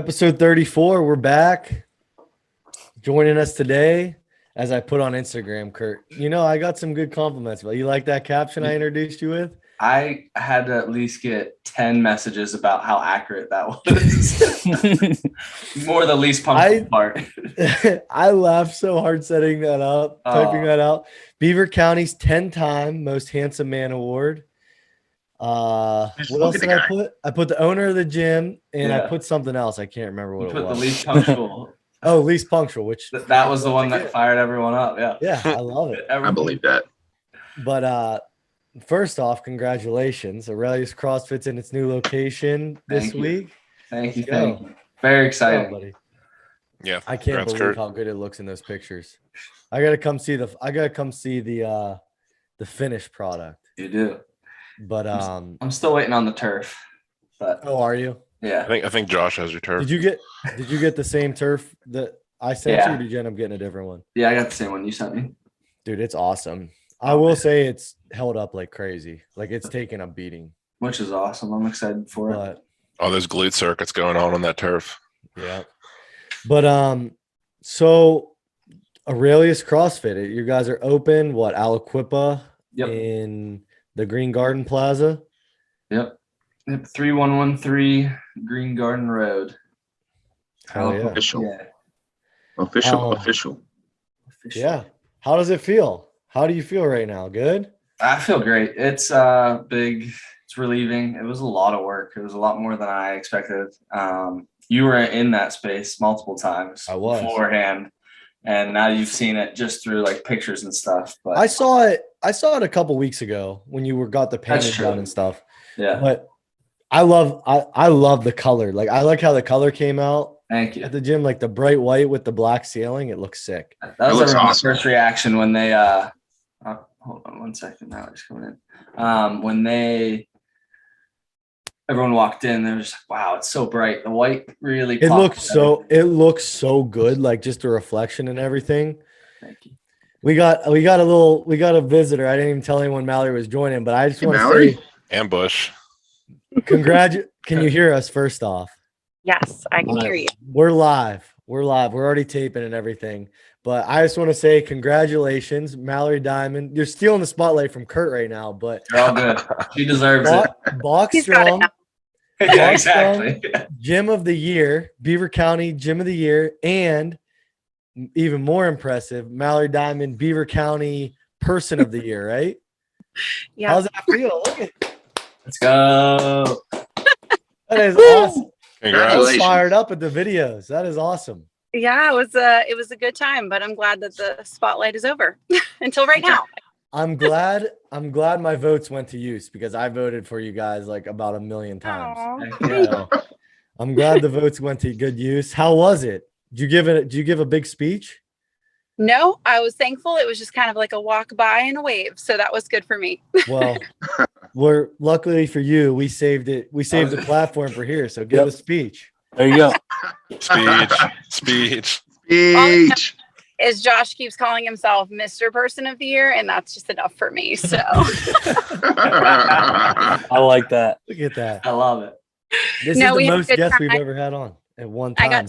Episode 34, we're back. Joining us today, as I put on Instagram, Curt, I got some good compliments. But you like that caption I introduced you with? I had to at least get 10 messages about how accurate that was. More the least punctual part. I laughed so hard setting that up, typing that out. Beaver County's 10-time Most Handsome Man Award. What else did I put? I put the owner of the gym, and I put something else. I can't remember what it was. The least punctual. Least punctual, which that was the one that fired everyone up. Yeah, I love it. I believe that. But first off, congratulations. Aurelius CrossFit's in its new location this week. Thank you. Very exciting. Buddy. Yeah. I can't believe how good it looks in those pictures. I gotta come see the finished product. You do. But I'm still waiting on the turf. But are you? Yeah. I think Josh has your turf. Did you get the same turf that I sent you, or did you end up getting a different one? Yeah, I got the same one you sent me. Dude, it's awesome. I will say it's held up like crazy. Like it's taken a beating. Which is awesome. I'm excited for it. Oh, there's glute circuits going on that turf. Yeah. But so Aurelius CrossFit, you guys are open, Aliquippa in the Green Garden Plaza? Yep. 3113 Green Garden Road. Hell yeah. Official. Yeah. How does it feel? How do you feel right now? Good? I feel great. It's big. It's relieving. It was a lot of work. It was a lot more than I expected. You were in that space multiple times beforehand, and now you've seen it just through like pictures and stuff. But I saw it a couple weeks ago when you got the painting done and stuff. Yeah. But I love the color. Like I like how the color came out. Thank you. At the gym, like the bright white with the black ceiling, it looks sick. That was everyone's first reaction when they hold on 1 second. Now it's coming in. When everyone walked in, they were just like, wow, it's so bright. The white really it looks so good, like just the reflection and everything. Thank you. We got a visitor. I didn't even tell anyone Mallory was joining, but I just want to say ambush. Can you hear us first off? Yes, I can hear you. We're live. We're already taping and everything. But I just want to say congratulations, Mallory Diamond. You're stealing the spotlight from Curt right now, but you're all good. She deserves it. Box Strong. Yeah, exactly. Gym of the Year, Beaver County Gym of the Year, and even more impressive, Mallory Diamond, Beaver County Person of the Year, right? Yeah. How's that feel? Look at Let's go. That is awesome. Congrats. I was fired up at the videos. That is awesome. Yeah, it was a good time, but I'm glad that the spotlight is over until right now. I'm glad my votes went to use because I voted for you guys like about 1 million times. So, I'm glad the votes went to good use. How was it? Did you give a big speech? No, I was thankful. It was just kind of like a walk by and a wave. So that was good for me. Well, luckily for you, we saved it. We saved the platform for here. So give a speech. There you go. Speech. As Josh keeps calling himself Mr. Person of the Year, and that's just enough for me. So I like that. Look at that. I love it. This is the most guests we've ever had on at one time. I got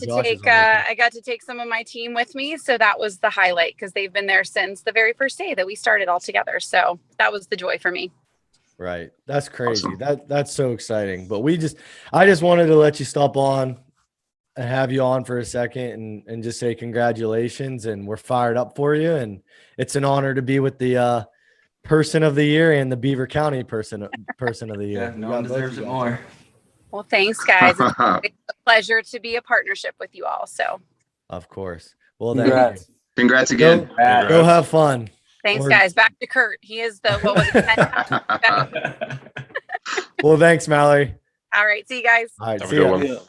to take some of my team with me, so that was the highlight because they've been there since the very first day that we started all together. So that was the joy for me. Right. That's crazy. Awesome. That's so exciting. But I just wanted to let you stop on and have you on for a second and just say congratulations. And we're fired up for you. And it's an honor to be with the Person of the Year and the Beaver County Person of the Year. Yeah, no one deserves it more. Well, thanks, guys. It's a pleasure to be a partnership with you all. So, of course. Well, Congrats again. Go have fun. Thanks, guys. Back to Curt. He is the what was it? Well, thanks, Mallory. All right, see you guys. All right, Have see a good ya. one.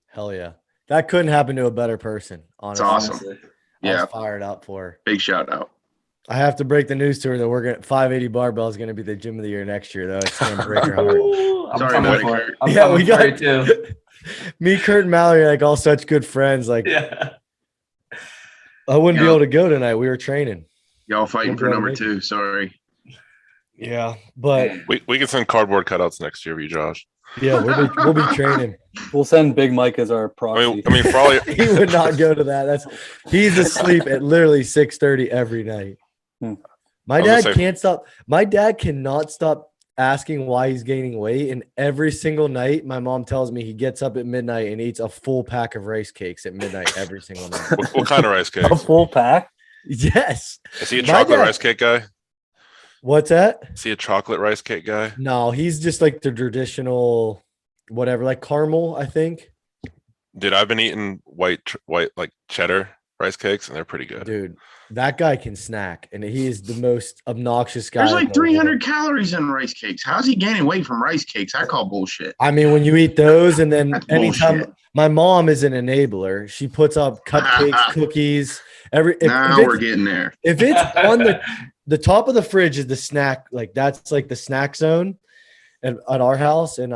Hell yeah, that couldn't happen to a better person. Honestly, It's awesome. I Yeah, was fired up for her. big shout out. I have to break the news to her that we're gonna 580 Barbell is gonna be the gym of the year next year. Though it's gonna break her heart. I'm Sorry, coming buddy, for Curt. it. I'm Yeah, coming we for got it too. me, Curt, and Mallory are like all such good friends. Like Yeah. I wouldn't be able to go tonight. We were training. Y'all fighting for number 2. Sorry. Yeah, but We can send cardboard cutouts next year of you, Josh. Yeah, we'll be training. We'll send Big Mike as our proxy. I mean, for all you, He would not go to that. He's asleep at literally 6:30 every night. My dad can't stop. My dad cannot stop asking why he's gaining weight, and every single night, my mom tells me he gets up at midnight and eats a full pack of rice cakes at midnight every single night. what kind of rice A cakes? full pack? Yes. Is he a chocolate rice cake guy? What's that? Is he a chocolate rice cake guy? No, he's just like the traditional, whatever, like caramel, I think. Dude, I've been eating white like cheddar rice cakes, and they're pretty good. Dude, that guy can snack, and he is the most obnoxious guy. There's like 300 calories in rice cakes. How's he gaining weight from rice cakes? I call bullshit. I mean, when you eat those, and then That's anytime bullshit. my mom is an enabler, she puts up cupcakes, cookies. Now we're getting there. If it's on the top of the fridge is the snack, like that's like the snack zone at our house, and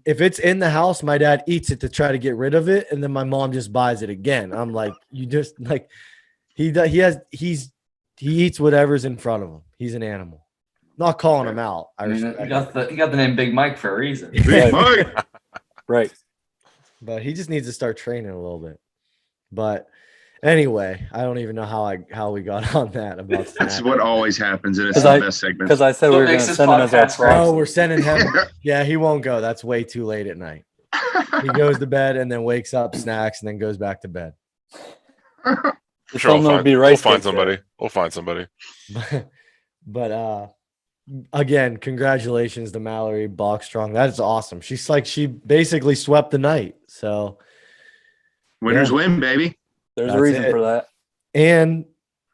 if it's in the house, my dad eats it to try to get rid of it, and then my mom just buys it again. I'm like, you just like he eats whatever's in front of him. He's an animal. Not calling him out. You got the name Big Mike for a reason. Big Mike. Right. But he just needs to start training a little bit. But anyway, I don't even know how we got on that about That's snacking. what always happens in a best segment. Because I said we were going to Makes send him as our this podcast proxy. Oh, we're sending him. Yeah, he won't go. That's way too late at night. He goes to bed and then wakes up, snacks, and then goes back to bed. I'm sure we'll find somebody. We'll find somebody. But again, congratulations to Mallory Bachstrong. That is awesome. She basically swept the night. So Winners win, baby. There's That's a reason it. for that. And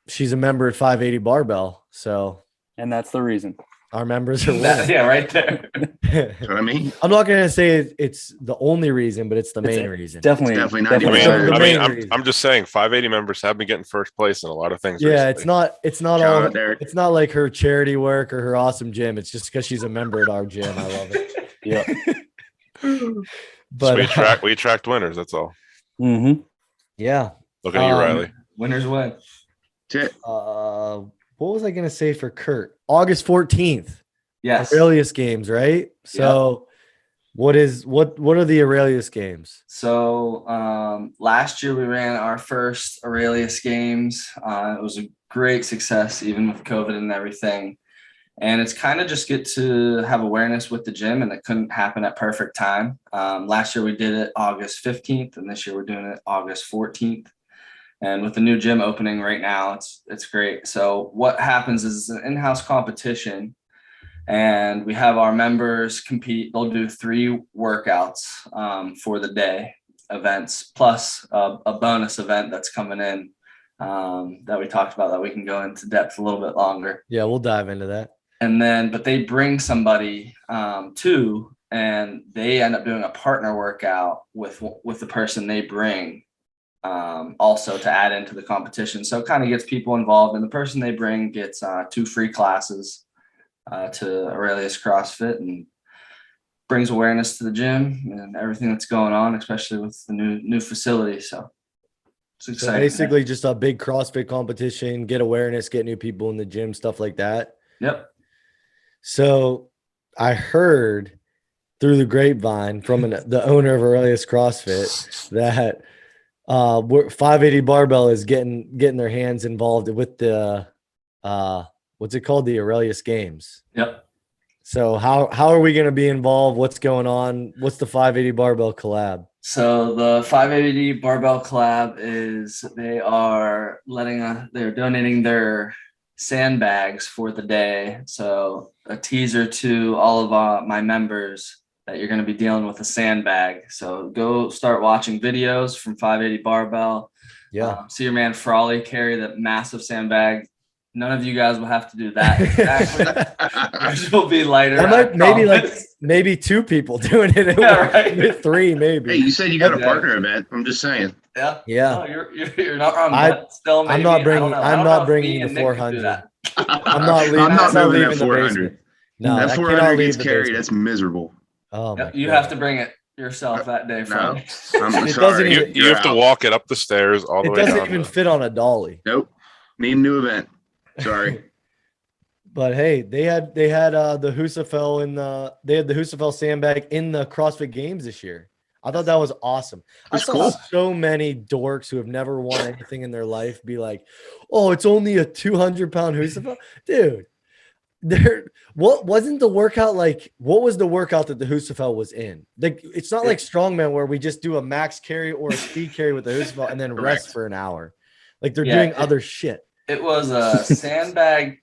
she's a member at 580 Barbell. So And that's the reason. our members are winning. Yeah, right there. That's what I mean. I'm not going to say it's the only reason, but it's the main reason. Definitely. Definitely not I even mean, Sure. The main I'm reason. just saying 580 members have been getting first place in a lot of things. Yeah, recently. it's not Shout all out, Derek. it's not like her charity work or her awesome gym. It's just because she's a member at our gym. I love it. Yeah. So But we attract winners. That's all. Mm-hmm. yeah. Looking at you, Riley. Winners win. That's it. What was I gonna say for Curt? August 14th. Yes. Aurelius games, right? So what are the Aurelius games? So last year we ran our first Aurelius games. It was a great success, even with COVID and everything. And it's kind of just get to have awareness with the gym, and it couldn't happen at perfect time. Last year we did it August 15th, and this year we're doing it August 14th. And with the new gym opening right now, it's great. So what happens is it's an in-house competition, and we have our members compete. They'll do 3 workouts for the day events, plus a bonus event that's coming in that we talked about that we can go into depth a little bit longer. Yeah, we'll dive into that. And then, but they bring somebody too, and they end up doing a partner workout with the person they bring also to add into the competition. So it kind of gets people involved, and the person they bring gets 2 free classes to Aurelius CrossFit, and brings awareness to the gym and everything that's going on, especially with the new facility. So it's So exciting. basically just a big CrossFit competition, get awareness, get new people in the gym, stuff like that. Yep. So I heard through the grapevine from the owner of Aurelius CrossFit that 580 Barbell is getting their hands involved with the what's it called? The Aurelius Games. Yep. So how are we going to be involved? What's going on? What's the 580 Barbell collab? So the 580 Barbell collab is they're donating their sandbags for the day. So a teaser to all of my members that you're going to be dealing with a sandbag. So go start watching videos from 580 Barbell. Yeah. See your man Frawley carry that massive sandbag. None of you guys will have to do that exactly. Yours will be lighter. Maybe 2 people doing it. Yeah, right. 3 maybe. Hey, you said you got a Yeah. partner event. I'm just saying. Yeah. Yeah. No, you're not wrong. But still, maybe, I'm not bringing. I I'm don't know not if bringing me the and Nick could do 400. that. I'm not leaving. I'm not that's moving leaving that the 400. basement. No, that that 400 cannot gets leave the carried. basement. That's miserable. Oh my Yep, you God. have to bring it yourself that day, No, Friday. I'm It sorry. doesn't even- You have to walk it up the stairs all the It way doesn't down. even fit on a dolly. Nope. Need a new event. Sorry. But hey, they had the Husafell sandbag in the CrossFit Games this year. I thought that was awesome. That's I saw cool. so many dorks who have never won anything in their life be like, "Oh, it's only a 200-pound Husafell, dude." What wasn't the workout like? What was the workout that the Husafell was in? It's not like strongman where we just do a max carry or a speed carry with the Husafell and then rest for an hour. Like they're doing other shit. It was a sandbag.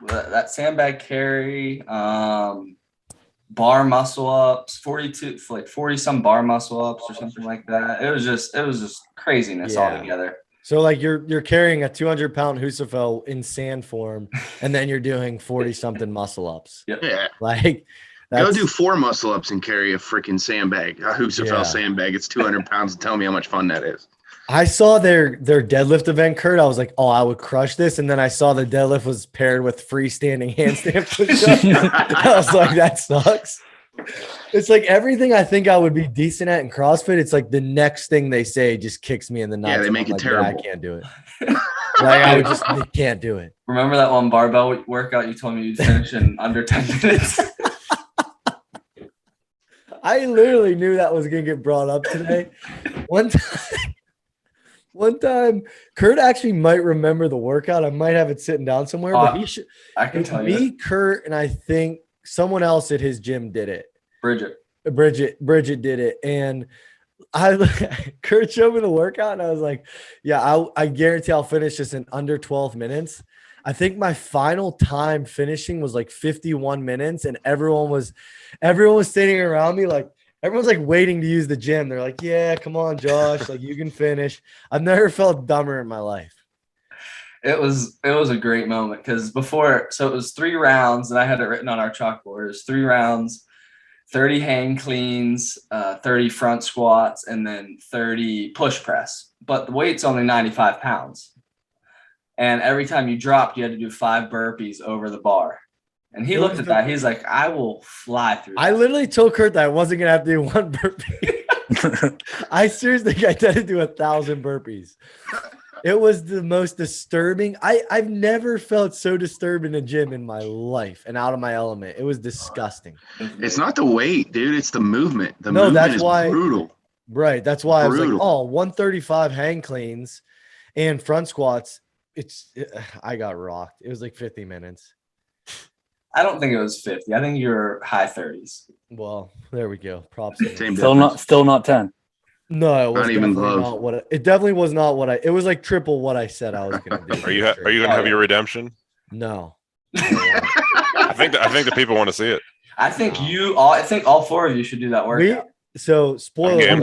That sandbag carry, bar muscle ups, 40 some bar muscle ups or something like that. It was just craziness altogether. So like you're carrying a 200-pound Husafell in sand form, and then you're doing 40 something muscle ups. Yep. Yeah. Like Go do 4 muscle ups and carry a freaking sandbag, a Husafell sandbag. It's 200 pounds. And tell me how much fun that is. I saw their deadlift event, Curt. I was like, oh, I would crush this. And then I saw the deadlift was paired with freestanding handstand push-up. I was like, that sucks. It's like everything I think I would be decent at in CrossFit. It's like the next thing they say just kicks me in the nuts. Yeah, they make it terrible. I can't do it. Like I can't do it. Remember that one barbell workout you told me you'd finish in under 10 minutes? I literally knew that was gonna get brought up today. One time, Curt actually might remember the workout. I might have it sitting down somewhere, but he should. I can tell me, you. Curt, and I think someone else at his gym did it. Bridget did it, and Curt showed me the workout, and I was like, "Yeah, I guarantee I'll finish this in under 12 minutes." I think my final time finishing was like 51 minutes, and everyone was standing around me like. Everyone's like waiting to use the gym. They're like, yeah, come on, Josh. Like you can finish. I've never felt dumber in my life. It was a great moment because so it was 3 rounds and I had it written on our chalkboard. It was 3 rounds, 30 hang cleans, 30 front squats, and then 30 push press. But the weight's only 95 pounds. And every time you dropped, you had to do 5 burpees over the bar. And he looked at that. He's like, I will fly through that. I literally told Curt that I wasn't going to have to do 1 burpee. I seriously think I had to do 1,000 burpees. It was the most disturbing. I've never felt so disturbed in a gym in my life and out of my element. It was disgusting. It's not the weight, dude. It's the movement. The movement is brutal. Right. That's why I was like, 135 hang cleans and front squats. I got rocked. It was like 50 minutes. I don't think it was 50. I think you're high 30s. Well, there we go. Props. Still not 10. No, it was not even close. not what it definitely was not what it was like triple what I said I was going to do. Are you going to have your redemption? No. I think the people want to see it. I think all 4 of you should do that workout. Spoiler. I'm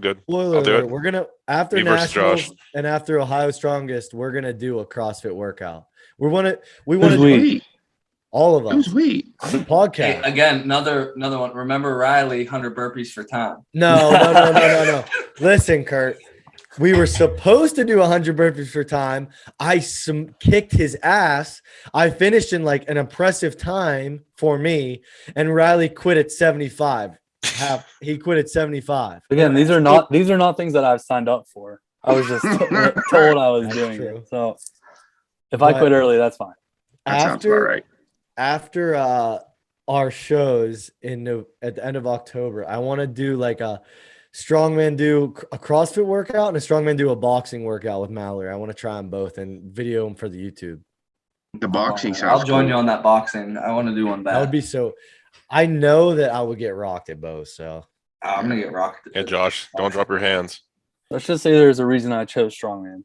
good. Spoiler I'll do alert, it. we're gonna after Me versus nationals Josh. and after Ohio Strongest, we're gonna do a CrossFit workout. We want to Who's do we? all of us. Who's we? The podcast. Hey, again, another one. Remember Riley, 100 burpees for time. No. Listen, Curt. We were supposed to do 100 burpees for time. I kicked his ass. I finished in like an impressive time for me, and Riley quit at 75. He quit at 75. Again, these are not things that I've signed up for. I was just told I was doing it. So if I quit early, that's fine. That sounds about right. After our shows at the end of October, I want to do like a strongman do a CrossFit workout and a strongman do a boxing workout with Mallory. I want to try them both and video them for the YouTube. The boxing sounds I'll join cool. you on that boxing. I want to do one back. That would be so. I know that I would get rocked at both. So I'm gonna get rocked. Yeah, Josh, don't drop your hands. Let's just say there's a reason I chose strongman.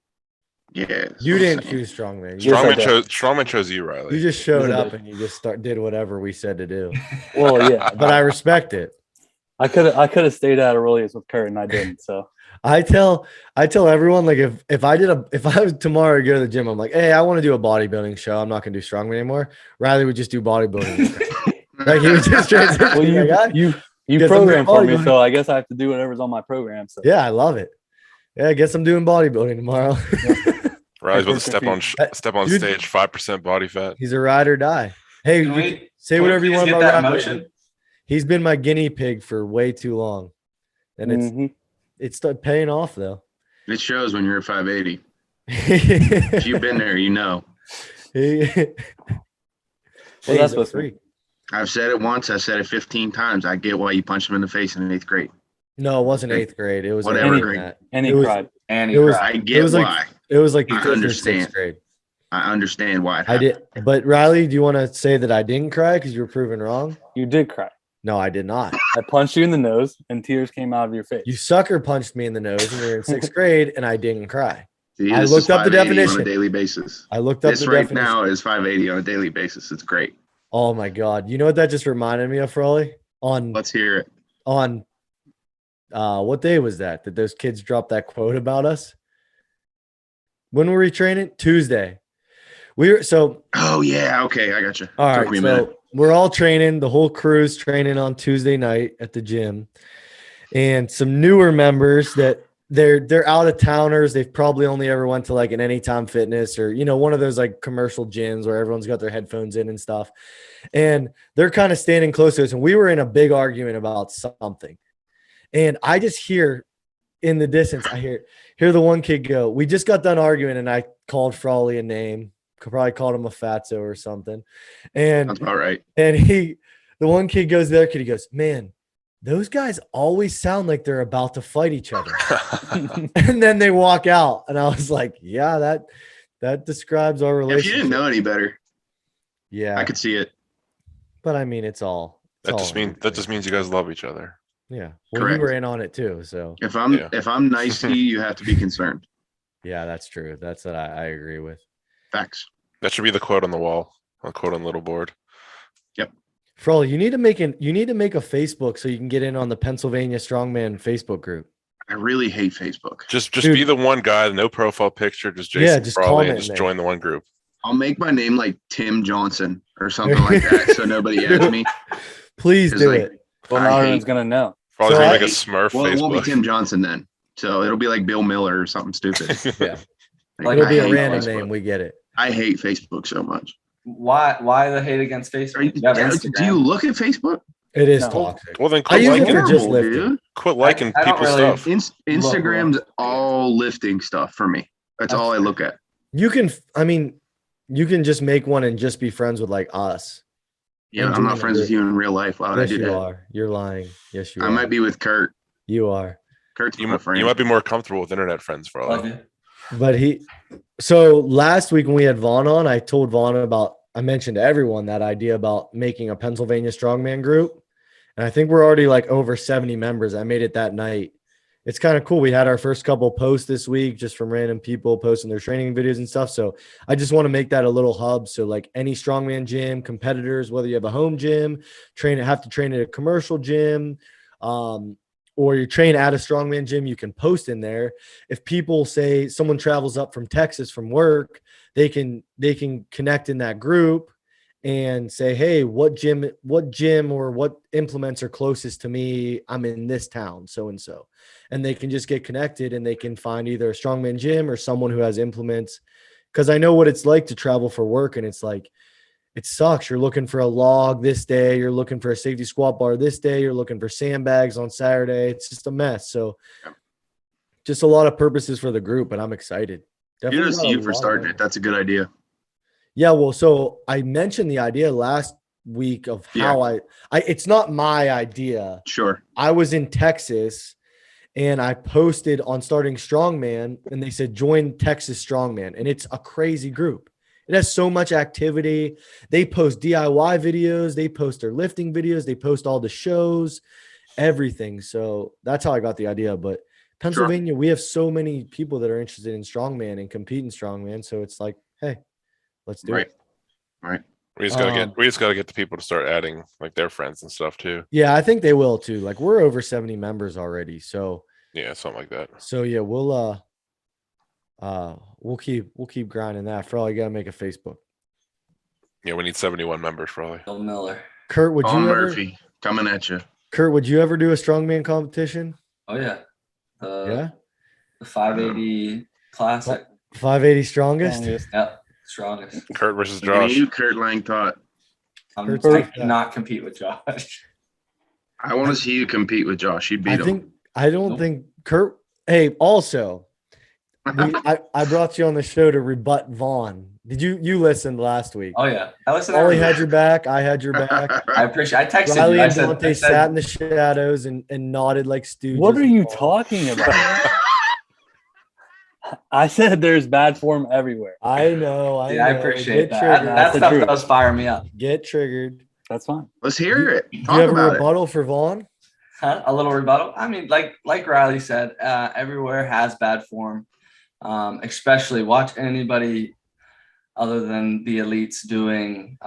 Yeah. you didn't choose strongman. Yes, I Strongman chose you, Riley. You just showed Yes, I up did. and you just did whatever we said to do. Well, yeah, But I respect it. I could have stayed out earliest with Curt and I didn't. So I tell everyone, like, if I was tomorrow to go to the gym, I'm like, hey, I want to do a bodybuilding show. I'm not gonna do strongman anymore. Riley would just do bodybuilding. Like he would just transition. well, you Guess I'm programmed for me, bodybuilding. so I guess I have to do whatever's on my program. So Yeah, I love it. Yeah, I guess I'm doing bodybuilding tomorrow. Riley's about to step on Dude. stage, 5% body fat. He's a ride or die. Hey, Can you we- can say can we whatever you please want get about that Riley. motion? He's been my guinea pig for way too long, and it's paying off though. It shows when you're 580. If you've been there, you know. Well, that's he's a what's freak. I've said it once. I said it 15 times. I get why you punched him in the face in 8th grade. No, it wasn't 8th grade. It was Whatever earlier grade. than that. And he It was- cried. And he It was- cried. I It get was why. like it was like I 5th or understand. 6th grade. I understand why it I happened. did, but Riley, do you want to say that I didn't cry because you were proven wrong? You did cry. No, I did not. I punched you in the nose and tears came out of your face. You sucker punched me in the nose when we were in 6th grade, and I didn't cry. See, I this looked is up the 580 definition. on a daily basis. I looked up This the right definition. now is 580 on a daily basis. It's great. Oh my god! You know what that just reminded me of, Frawley? Let's hear it. On what day was that those kids dropped that quote about us? When were we training? Tuesday. Oh yeah, okay, I got you. All Took right, me a minute. so we're all training. The whole crew's training on Tuesday night at the gym, and some newer members that they're out of towners. They've probably only ever went to like an Anytime Fitness or one of those like commercial gyms where everyone's got their headphones in and stuff. And they're kind of standing close to us, and we were in a big argument about something. And I just hear in the distance, I hear the one kid go, "We just got done arguing," and I called Frawley a name. Probably called him a fatso or something. And That's about right. And the one kid goes to the other kid, he goes, "Man, those guys always sound like they're about to fight each other." And then they walk out. And I was like, yeah, that describes our If relationship. you didn't know any better, Yeah. I could see it. But I mean, it's all. That just means you guys love each other. Yeah. Well, Correct. you were in on it too. So If I'm nice to you, you have to be concerned. yeah, that's true. That's what I agree with. Facts. That should be the quote on the wall. A quote on the little board. Frawley, you need to make a Facebook so you can get in on the Pennsylvania Strongman Facebook group. I really hate Facebook. Just Dude. be the one guy, no profile picture, just Jason Yeah, just Frawley, comment and just there. join the one group. I'll make my name like Tim Johnson or something like that, so nobody asks me. Please 'Cause, do like, it. Well, I now hate- everyone's gonna know. Frawley's So gonna I- make a Smurf Well, it won't be Facebook. Tim Johnson then, so it'll be like Bill Miller or something stupid. Yeah. Like, It'll be I a hate random Facebook. name. We get it. I hate Facebook so much. Why the hate against Facebook? You have Instagram. Do you look at Facebook? It is No. toxic. Well, then I quit use it liking, for Horrible, just lifting. dude. quit liking I don't people's really- stuff. Instagram's all lifting stuff for me. That's all I look at. You can just make one and just be friends with like us. Yeah, And I'm not join friends the with you in real life. Why would Yes, I do you that? are. You're lying. Yes, you are. I might be with Curt. You are. Kurt's You my friend. might be more comfortable with internet friends, Love Frawley. you. But so last week when we had Vaughn on, I mentioned to everyone that idea about making a Pennsylvania Strongman group. And I think we're already like over 70 members. I made it that night. It's kind of cool. We had our first couple posts this week just from random people posting their training videos and stuff. So I just want to make that a little hub. So like any strongman gym, competitors, whether you have a home gym, have to train at a commercial gym, or you train at a strongman gym, you can post in there. If people say someone travels up from Texas from work, they can connect in that group and say, "Hey, what gym or what implements are closest to me? I'm in this town, so and so." And they can just get connected and they can find either a strongman gym or someone who has implements. Because I know what it's like to travel for work, and it's like, it sucks. You're looking for a log this day. You're looking for a safety squat bar this day. You're looking for sandbags on Saturday. It's just a mess. So just a lot of purposes for the group, but I'm excited. Kudos got to a you for lot starting of- it. That's a good idea. Yeah, well, so I mentioned the idea last week of how it's not my idea. Sure. I was in Texas and I posted on starting Strongman and they said, join Texas Strongman. And it's a crazy group. It has so much activity. They post DIY videos. They post their lifting videos. They post all the shows, everything. So that's how I got the idea. But Pennsylvania, we have so many people that are interested in Strongman and compete in Strongman. So it's like, hey, let's do it. Right. We just gotta get the people to start adding like their friends and stuff too. Yeah, I think they will too. Like we're over 70 members already. So Yeah, something like that. yeah, we'll keep grinding that. For all you gotta make a Facebook. Yeah, we need 71 members, probably. Bill Miller. Kurt, would Paul you Murphy coming at you. ever do a strongman competition? Oh yeah. Yeah. The 580 classic. 580 strongest. Yep. Strongest. Curt versus Look at Josh. you, Curt Lanctot. I Kurt's- cannot compete with Josh. I want to see you compete with Josh. You'd beat him. I don't Nope. think Kurt. Hey, also, I brought you on the show to rebut Vaughn. Did you listened last week? Oh yeah, I listened. Ollie had your back. I had your back. I appreciate. I texted Riley you. I and said, Dante sat in the shadows and nodded like stooges. What are you talking about? I said there's bad form everywhere. I know. I appreciate that. Triggered. That stuff does fire me up. Get triggered. That's fine. Let's hear it. Do Talk you have a about rebuttal for Vaughn? Huh? A little rebuttal. I mean, like Riley said, everywhere has bad form. Especially watch anybody other than the elites doing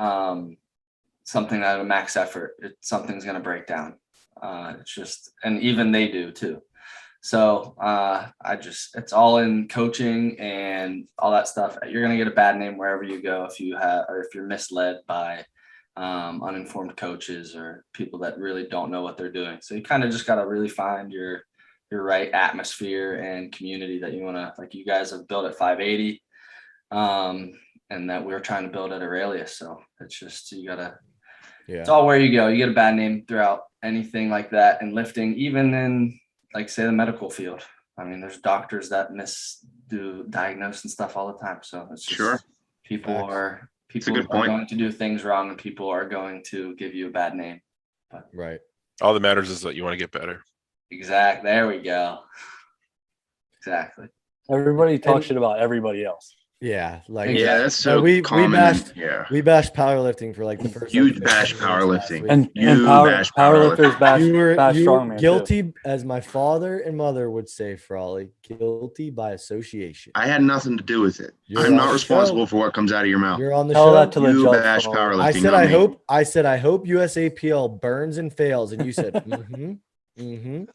something at a max effort. Something's going to break down. It's just, and even they do too. So it's all in coaching and all that stuff. You're going to get a bad name wherever you go if you're misled by uninformed coaches or people that really don't know what they're doing. So you kind of just got to really find your right atmosphere and community that you want to, like you guys have built at 580 and that we're trying to build at Aurelius. So it's just, it's all where you go. You get a bad name throughout anything like that in lifting, even in like say the medical field. I mean, there's doctors that diagnose and stuff all the time. So it's just people are going to do things wrong and people are going to give you a bad name. But, right. All that matters is that you want to get better. Exactly. There we go. Exactly. Everybody talks shit about everybody else. Yeah, that's so we common. We bashed powerlifting for like the first. Huge bash powerlifting, and powerlifters bash strongman. Guilty, too. as my father and mother would say, Frawley, guilty by association. I had nothing to do with it. I'm not responsible for what comes out of your mouth. You're on the Tell show. That to you the bash judge. powerlifting. I said I hope USAPL burns and fails, and you said mm-hmm.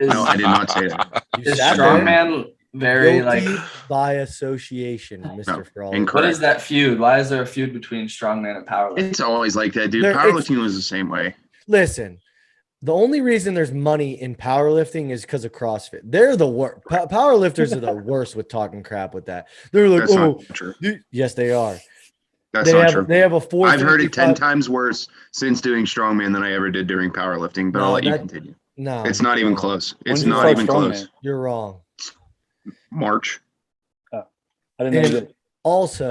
No, I did not say that. Is strongman very guilty by association, Mr. Frawley? What is that feud? Why is there a feud between strongman and powerlifting? It's always like that, dude. Powerlifting was the same way. Listen, the only reason there's money in powerlifting is because of CrossFit. They're the worst. Powerlifters are the worst with talking crap with that. They're like, That's not true. Yes, they are. That's not true. They have a 4. I've heard it 10 times worse since doing strongman than I ever did during powerlifting, but I'll let you continue. No, it's not even close. It's When did you not start even strongman? close. You're wrong. March. I didn't know that. Also,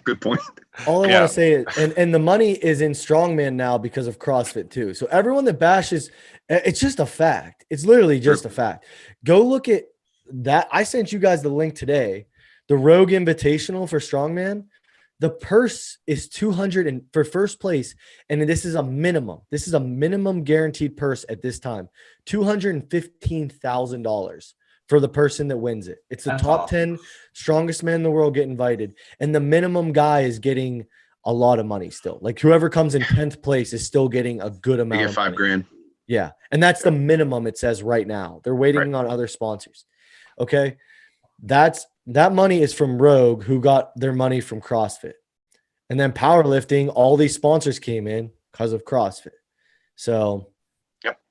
good point. all I want to say is, and the money is in strongman now because of CrossFit too. So everyone that bashes, it's just a fact. It's literally just a fact. Go look at that. I sent you guys the link today. The Rogue Invitational for strongman. The purse is 200 and for first place, and this is a minimum. This is a minimum guaranteed purse at this time, $215,000 for the person that wins it. It's the top 10 strongest men in the world get invited, and the minimum guy is getting a lot of money still. Like whoever comes in 10th place is still getting a good amount. You get $5,000. Yeah, and that's the minimum it says right now. They're waiting on other sponsors. Okay, that money is from Rogue, who got their money from CrossFit. And then powerlifting, all these sponsors came in because of CrossFit. So,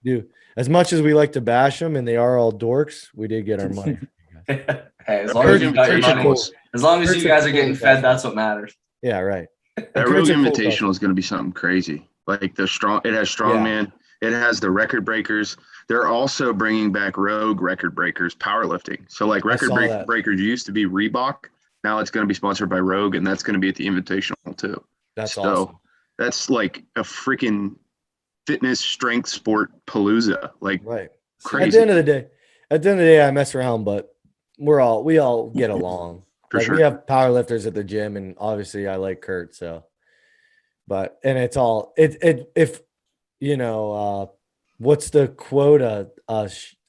dude, as much as we like to bash them and they are all dorks, we did get our money. Hey, as long as you got your money, as long as you guys are getting fed, that's what matters. Yeah, right. That Rogue Invitational is going to be something crazy. Like it has strongman, it has the record breakers. They're also bringing back Rogue record breakers powerlifting. So like record breakers used to be Reebok. Now it's going to be sponsored by Rogue, and that's going to be at the Invitational too. That's awesome. That's like a freaking fitness strength sport palooza. Like crazy. At the end of the day, I mess around, but we all get along. For sure. We have powerlifters at the gym, and obviously I like Curt. So, it's all if you know what's the quote?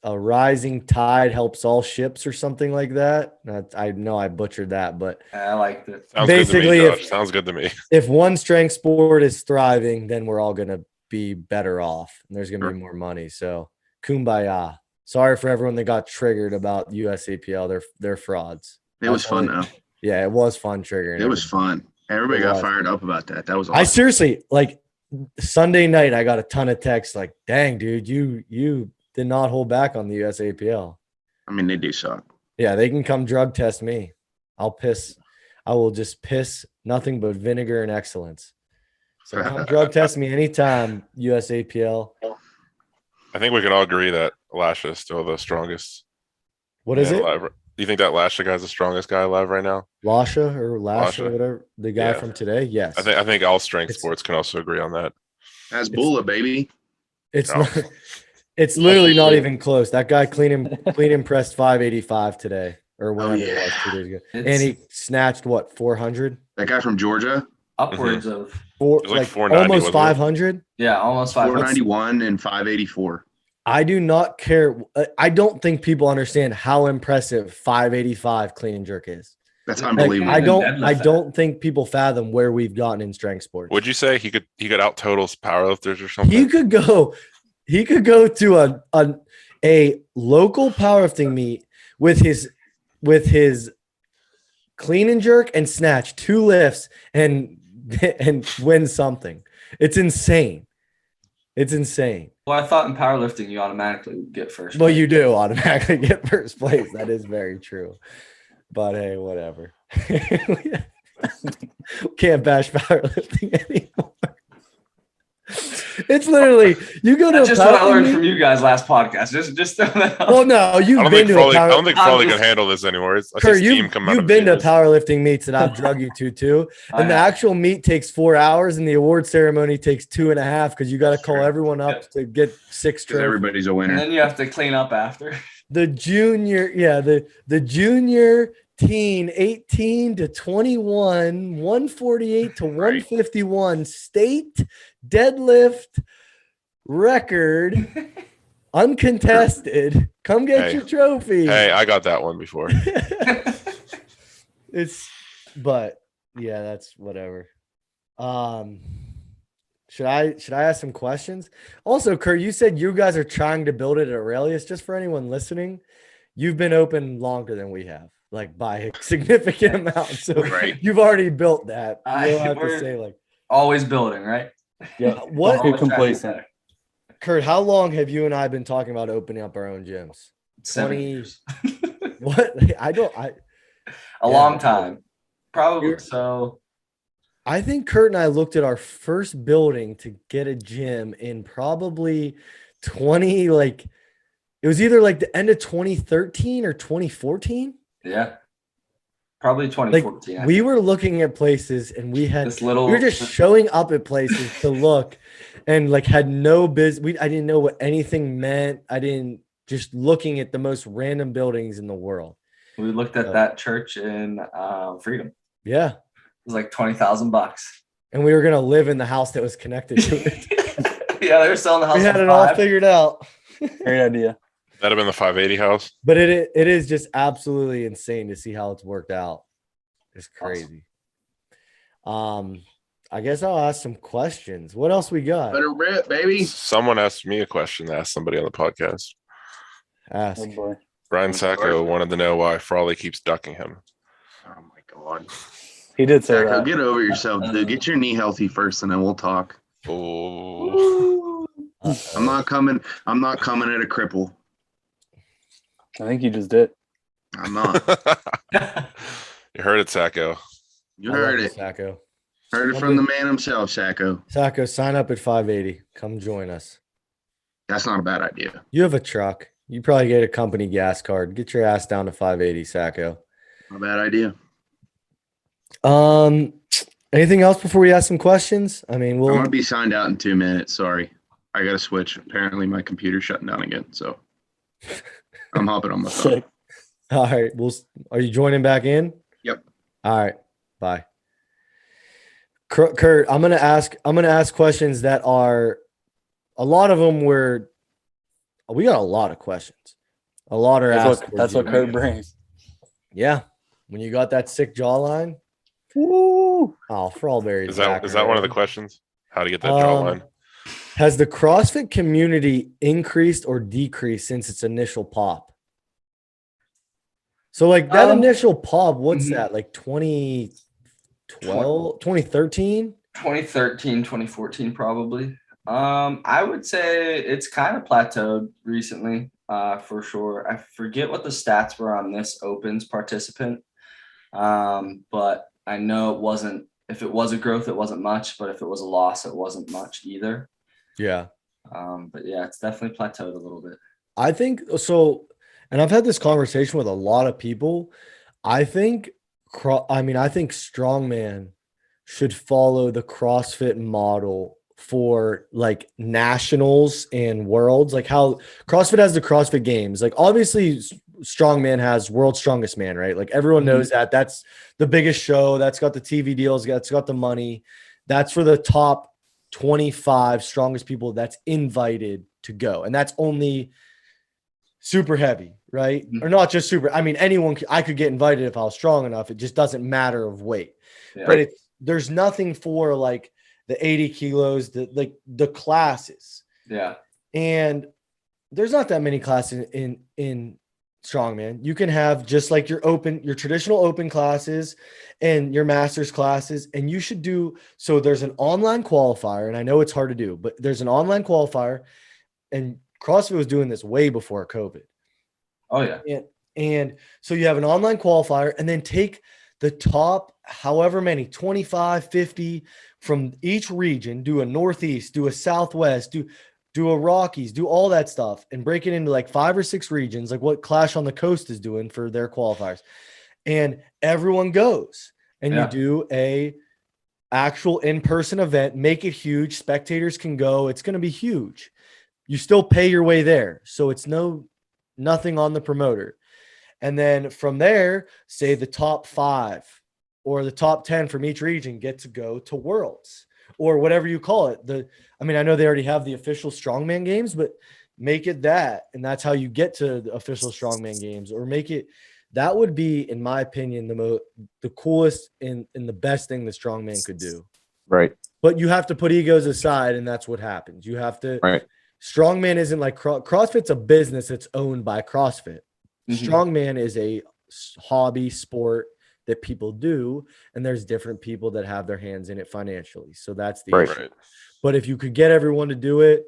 A rising tide helps all ships, or something like that. I know I butchered that, but I liked it. Sounds good to me. If one strength sport is thriving, then we're all gonna be better off, and there's gonna be more money. So, kumbaya. Sorry for everyone that got triggered about USAPL. They're frauds. It was fun though. Yeah, it was fun triggering. It was fun. Everybody got fired up about that. That was awesome. I seriously, like Sunday night, I got a ton of texts like, "Dang, dude, you did not hold back on the USAPL." I mean, they do suck. Yeah, they can come drug test me. I will just piss nothing but vinegar and excellence. So come drug test me anytime, USAPL. I think we can all agree that Lasha is still the strongest. What is it? Do you think that Lasha guy's the strongest guy alive right now? Lasha or whatever, the guy from today? Yes. I think all strength sports can also agree on that. That's Bula, baby. It's not. It's literally not even close. That guy clean and pressed 585 today or whatever it was 2 days ago, and he snatched what 400. That guy from Georgia, upwards of like almost 500. Yeah, almost 500. 491 and 584. I do not care. I don't think people understand how impressive 585 clean and jerk is. That's unbelievable. I don't think people fathom where we've gotten in strength sports. Would you say he could out total powerlifters or something? He could go to a local powerlifting meet with his clean and jerk and snatch 2 lifts and win something. It's insane. It's insane. Well, I thought in powerlifting you automatically get first place. Well, you do automatically get first place. That is very true. But hey, whatever. Can't bash powerlifting anymore. It's literally you go to. That's just what I learned from you guys last podcast. Just throw that out. Well, no, you've been to. I don't think Frawley can handle this anymore. Kurt, you've been to powerlifting meets that I've drug you to too, and the actual meet takes 4 hours, and the award ceremony takes 2.5 because you got to call everyone up to get 6 trophies. Everybody's a winner, and then you have to clean up after. The junior teen 18 to 21, 148 to 151 state deadlift record, uncontested. Come get your trophy. Hey, I got that one before. But yeah, that's whatever. Should I ask some questions? Also, Kurt, you said you guys are trying to build it at Aurelius. Just for anyone listening, you've been open longer than we have, like by a significant amount. So you've already built that. You don't have to say like always building, right? Yeah. What? Get complacent. Kurt, how long have you and I been talking about opening up our own gyms? 7 years. What? A long time. Probably so. I think Kurt and I looked at our first building to get a gym in probably it was either like the end of 2013 or 2014. Yeah. Probably 2014. Like, we were looking at places and we were just showing up at places to look and like had no business. I didn't know what anything meant. Just looking at the most random buildings in the world. We looked at that church in Freedom. Yeah. It was like $20,000. And we were going to live in the house that was connected to it. Yeah, they were selling the house. We had it all figured out. Great idea. That'd have been the 580 house. But it is just absolutely insane to see how it's worked out. It's crazy. Awesome. I guess I'll ask some questions. What else we got? Better rip, baby. Someone asked me a question to ask somebody on the podcast. Ask. Oh boy. Brian Sacco wanted to know why Frawley keeps ducking him. Oh my God. He did say Sacco, that. get over yourself, dude. Get your knee healthy first, and then we'll talk. Oh. I'm not coming at a cripple. I think you just did. I'm not. You heard it, Sacco. You heard it. Sacco. Heard it from the man himself, Sacco. Sacco, sign up at 580. Come join us. That's not a bad idea. You have a truck. You probably get a company gas card. Get your ass down to 580, Sacco. Not a bad idea. Anything else before we ask some questions? I mean, I'm going to be signed out in 2 minutes. Sorry. I got to switch. Apparently my computer's shutting down again. So I'm hopping on my phone. All right. Are you joining back in? Yep. All right. Bye. Kurt, I'm going to ask questions that are a lot of them we got a lot of questions. A lot are asked. That's what Kurt brings. Yeah. When you got that sick jawline. Woo. Oh, Frawlberry's Is that one of the questions? How to get that jawline? Has the CrossFit community increased or decreased since its initial pop? So like that initial pop, what's that? Like 2012, 2013? 2013, 2014, probably. I would say it's kind of plateaued recently, for sure. I forget what the stats were on this Opens participant. But I know it wasn't, if it was a growth, it wasn't much, but if it was a loss, it wasn't much either. Yeah. But yeah, it's definitely plateaued a little bit. I think so. and I've had this conversation with a lot of people. I think strongman should follow the CrossFit model for like nationals and worlds, like how CrossFit has the CrossFit Games. Like obviously strongman has World's Strongest Man, right? Like everyone knows that. That's the biggest show. That's got the TV deals. That's got the money. That's for the top 25 strongest people that's invited to go. And that's only super heavy, right? Or not just super. I mean, I could get invited if I was strong enough. It just doesn't matter of weight. Yeah. But there's nothing for like the 80 kilos, the classes. Yeah. And there's not that many classes in strongman. You can have just like your traditional open classes and your master's classes. And you should so there's an online qualifier, and I know it's hard to do, but there's an online qualifier, and CrossFit was doing this way before COVID. Oh yeah. And so you have an online qualifier, and then take the top, however many, 25, 50 from each region, do a Northeast, do a Southwest, do a Rockies, do all that stuff, and break it into like 5 or 6 regions, like what Clash on the Coast is doing for their qualifiers. And everyone goes, and you do a actual in-person event, make it huge. Spectators can go. It's going to be huge. You still pay your way there. So it's nothing on the promoter. And then from there, say the top 5 or the top 10 from each region get to go to Worlds or whatever you call it. I know they already have the official strongman games, but make it that. And that's how you get to the official strongman games, or make it. That would be, in my opinion, the coolest and the best thing the strongman could do. Right. But you have to put egos aside, and that's what happens. You have to. Right. Strongman isn't like CrossFit's a business that's owned by CrossFit. Strongman is a hobby sport that people do, and there's different people that have their hands in it financially. So that's the issue. Right. But if you could get everyone to do it,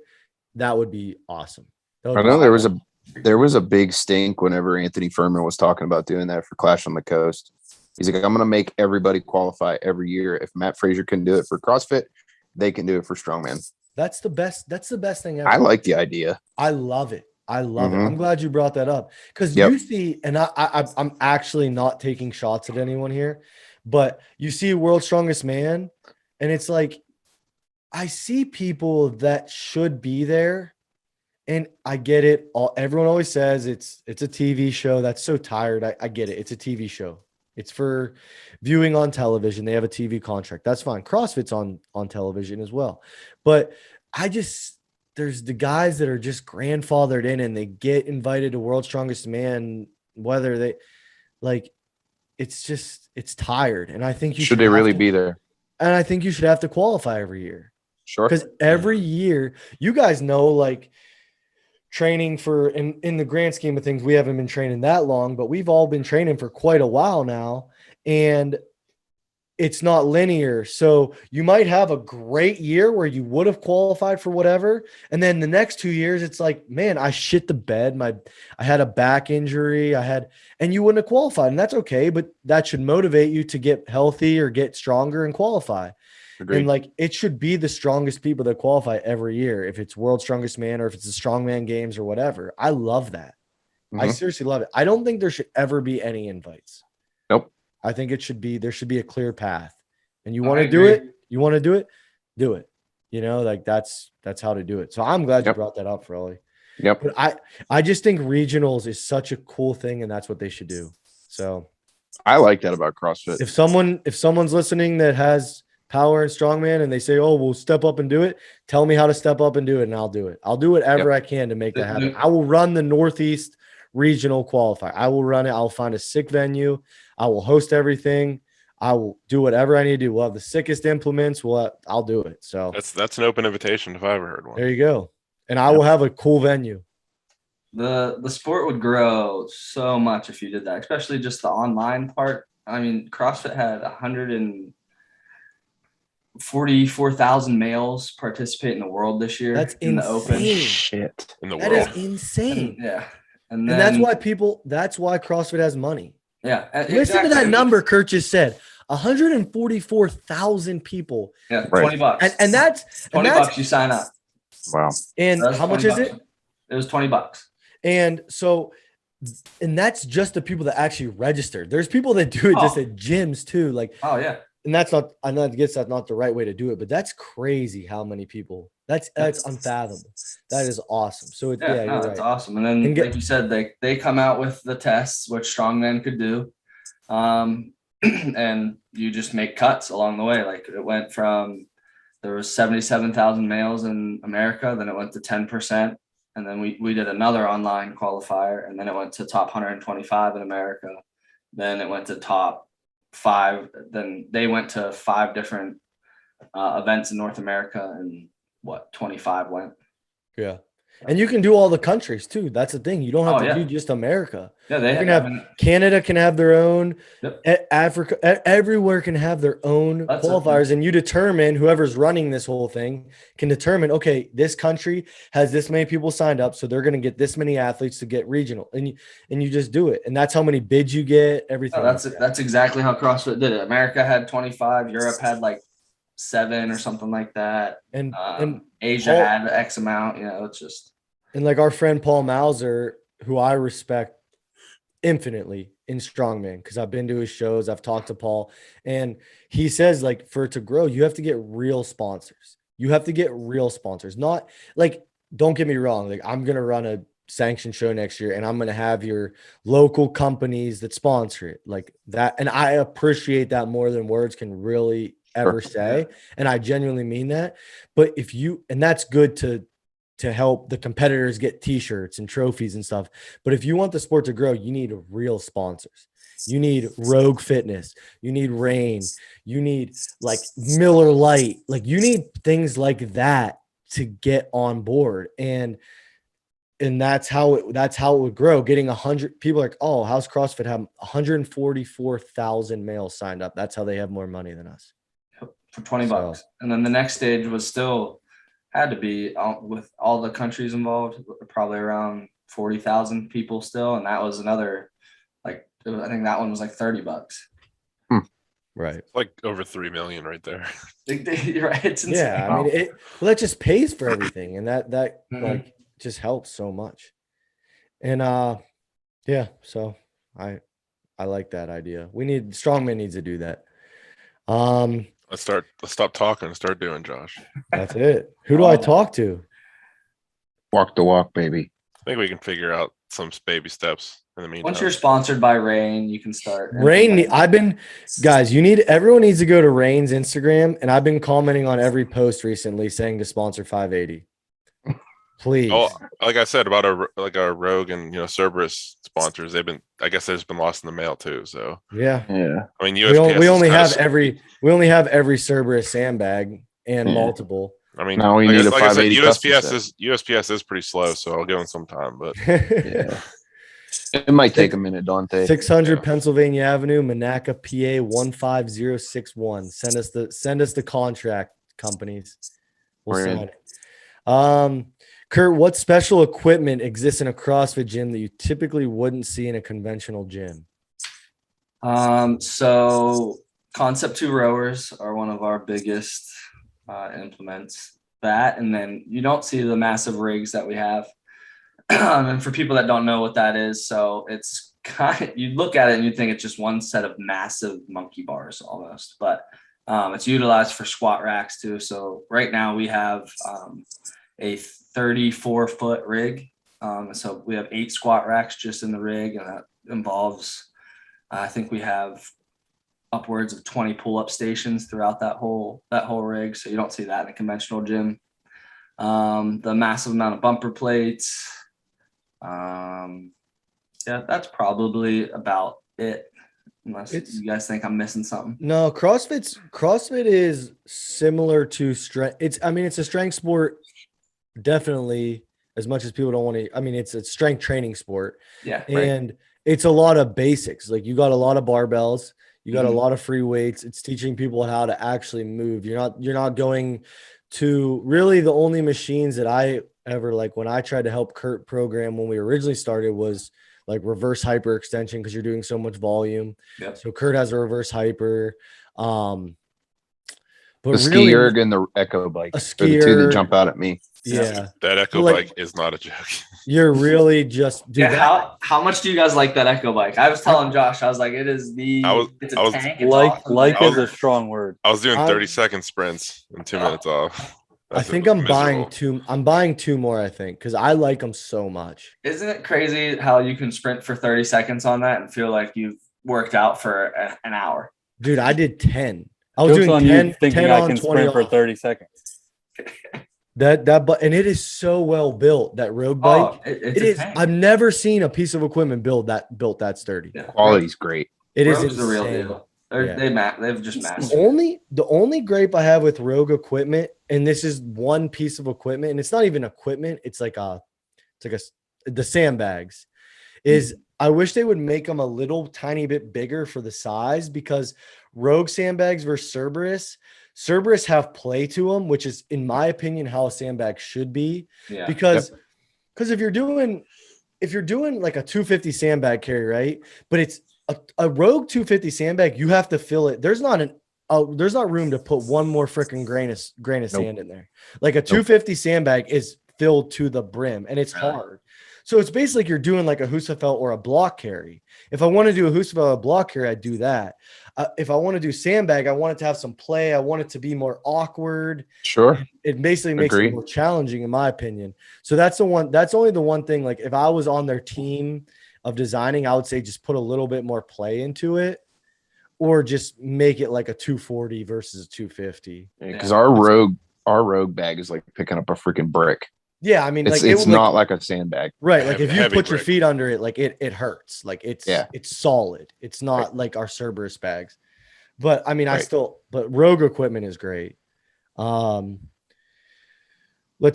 that would be awesome. I know there was a big stink whenever Anthony Furman was talking about doing that for Clash on the Coast. He's like, I'm going to make everybody qualify every year. If Matt Frazier can do it for CrossFit, they can do it for strongman. That's the best thing ever. I like the idea. I love it. it. I'm glad you brought that up, because you see, and I'm actually not taking shots at anyone here, but you see World's Strongest Man, and it's like, I see people that should be there, and I get it. Everyone always says it's a TV show. That's so tired. I get it. It's a TV show. It's for viewing on television. They have a TV contract. That's fine. CrossFit's on television as well. But there's the guys that are just grandfathered in, and they get invited to World's Strongest Man, whether they it's tired. And I think should they really be there? And I think you should have to qualify every year. Sure. Because every year, you guys know, like, training for, in the grand scheme of things, we haven't been training that long, but we've all been training for quite a while now, and it's not linear. So you might have a great year where you would have qualified for whatever, and then the next 2 years, it's like, man, I shit the bed. I had a back injury. And you wouldn't have qualified, and that's okay, but that should motivate you to get healthy or get stronger and qualify. Agreed. And it should be the strongest people that qualify every year, if it's World's Strongest Man or if it's the Strongman Games or whatever. I love that. I seriously love it. I don't think there should ever be any invites. Nope. I think there should be a clear path. And you want to do it, do it. That's how to do it. So I'm glad you brought that up, Froly. Yep. But I just think regionals is such a cool thing, and that's what they should do. So I like that about CrossFit. If someone's listening that has power and strongman, and they say, oh, we'll step up and do it, tell me how to step up and do it, and I'll do it. I'll do whatever I can to make that happen. I will run the Northeast regional qualifier. I will run it. I'll find a sick venue. I will host everything. I will do whatever I need to do. We'll have the sickest implements. I'll do it. So that's an open invitation if I ever heard one. There you go. And I will have a cool venue. The sport would grow so much if you did that, especially just the online part. I mean, CrossFit had 144,000 males participate in the world this year. That's in insane. The open. Shit. In the world. That is insane. And that's why CrossFit has money. Yeah. Listen to that number Curt just said. 144,000 people. Yeah, $20. And that's $20 you sign up. Wow. And how much is it? It was $20. And so and that's just the people that actually register. There's people that do it just at gyms too. Like, oh yeah. And that's not, I know, I guess that's not the right way to do it, but that's crazy how many people. That's unfathomable. That is awesome. So Yeah, no, that's awesome. And then, like you said, they come out with the tests, which strongmen could do, and you just make cuts along the way. Like it went from there was 77,000 males in America, then it went to 10%, and then we did another online qualifier, and then it went to top 125 in America, then it went to top 5, then they went to 5 different events in North America, and 25 went. Yeah. And you can do all the countries too. That's the thing. You don't have to do just America. Yeah, they can have Canada can have their own. Yep. Africa, everywhere can have their own qualifiers, and you determine, whoever's running this whole thing can determine, okay, this country has this many people signed up, so they're going to get this many athletes to get regional, and you just do it, and that's how many bids you get. Everything. Oh, that's exactly how CrossFit did it. America had 25. Europe had like 7 or something like that, and Asia had X amount. It's just. And like our friend Paul Mauser, who I respect infinitely in strongman, because I've been to his shows, I've talked to Paul, and he says, like, for it to grow, you have to get real sponsors. You have to get real sponsors. Not like, don't get me wrong, like I'm gonna run a sanctioned show next year and I'm gonna have your local companies that sponsor it, like that. And I appreciate that more than words can really ever say. And I genuinely mean that. But and that's good to help the competitors get t-shirts and trophies and stuff. But if you want the sport to grow, you need real sponsors. You need Rogue Fitness. You need Rain. You need like Miller Lite. Like you need things like that to get on board. And that's how it would grow. Getting 100 people like, oh, how's CrossFit have 144,000 males signed up? That's how they have more money than us. For $20. And then the next stage was still had to be with all the countries involved, probably around 40,000 people still. And that was another, like, I think that one was like $30. Right. It's like over 3 million right there. You're right. It's insane. Yeah. I mean, that just pays for everything. And that like just helps so much. And yeah, so I like that idea. Strongman needs to do that. Let's stop talking and start doing, Josh. That's it. Who do I talk to? Walk the walk, baby. I think we can figure out some baby steps in the meantime. Once you're sponsored by Rain, you can start. Rain, everyone needs to go to Rain's Instagram, and I've been commenting on every post recently saying to sponsor 580. Please. Oh, like I said about our Rogue and Cerberus sponsors, I guess they've been lost in the mail too. So yeah. I mean, USPS we only have every Cerberus sandbag and multiple. I mean, now we need a 580 USPS is pretty slow, so I'll give them some time. But yeah, it might take a minute, Dante. 600 Pennsylvania Avenue, Monaca, PA 15061. Send us the contract, companies. We'll sign it. Curt, what special equipment exists in a CrossFit gym that you typically wouldn't see in a conventional gym? So Concept 2 rowers are one of our biggest implements. That, and then you don't see the massive rigs that we have. And for people that don't know what that is, so it's you look at it and you think it's just one set of massive monkey bars almost, but it's utilized for squat racks too. So right now we have a 34-foot rig. So we have 8 squat racks just in the rig, and that involves, I think we have upwards of 20 pull-up stations throughout that whole rig. So you don't see that in a conventional gym. The massive amount of bumper plates. Yeah, that's probably about it. Unless you guys think I'm missing something. No, CrossFit is similar to strength. It's a strength sport. Definitely, as much as people don't want to. I mean, it's a strength training sport. Yeah, and it's a lot of basics. Like you got a lot of barbells, you got a lot of free weights. It's teaching people how to actually move. You're not going to really the only machines that I ever like when I tried to help Curt program when we originally started was like reverse hyperextension because you're doing so much volume. Yep. So Curt has a reverse hyper. But The ski erg and the echo bike a are the two that skier, jump out at me. yeah. That echo Like- bike is not a joke. You're really just dude. Yeah, how much do you guys like that echo bike? I was telling Josh, I was like, it's a tank. It's awesome. Like I is was- a strong word. I was doing I'm- 30-second sprints and 2 minutes off. I think it I'm was buying miserable. two. I'm buying two more. I think because I like them so much. Isn't it crazy how you can sprint for 30 seconds on that and feel like you've worked out for an hour? Dude, I did 10. I was Joke's doing on 10, you thinking 10 I on, can 20 sprint for off. 30 seconds. But and it is so well built, that road bike. It's It a is. tank. I've never seen a piece of equipment built that sturdy. Yeah. Quality's great. It is Rogue's the real insane. deal. Yeah. They've just The mastered. only gripe I have with Rogue equipment, and this is one piece of equipment, and it's not even equipment, it's like the sandbags, is I wish they would make them a little tiny bit bigger for the size, because Rogue sandbags versus Cerberus have play to them, which is, in my opinion, how a sandbag should be. Yeah. Because if you're doing like a 250 sandbag carry, right? But it's a Rogue 250 sandbag, you have to fill it. There's not room to put one more freaking grain of sand in there. Like a 250 sandbag is filled to the brim, and it's hard. So it's basically like you're doing like a Husafell or a block carry. If I want to do a Husafell or a block carry, I'd do that. If I want to do sandbag, I want it to have some play. I want it to be more awkward. Sure. It basically makes it more challenging, in my opinion. So that's only the one thing. Like if I was on their team of designing, I would say just put a little bit more play into it, or just make it like a 240 versus a 250. Because our rogue bag is like picking up a freaking brick. Yeah, I mean, it's not like a sandbag, right? Like if you put your brick. feet under it, like it hurts. Like it's solid. It's not like our Cerberus bags. But I mean, but Rogue equipment is great. Let's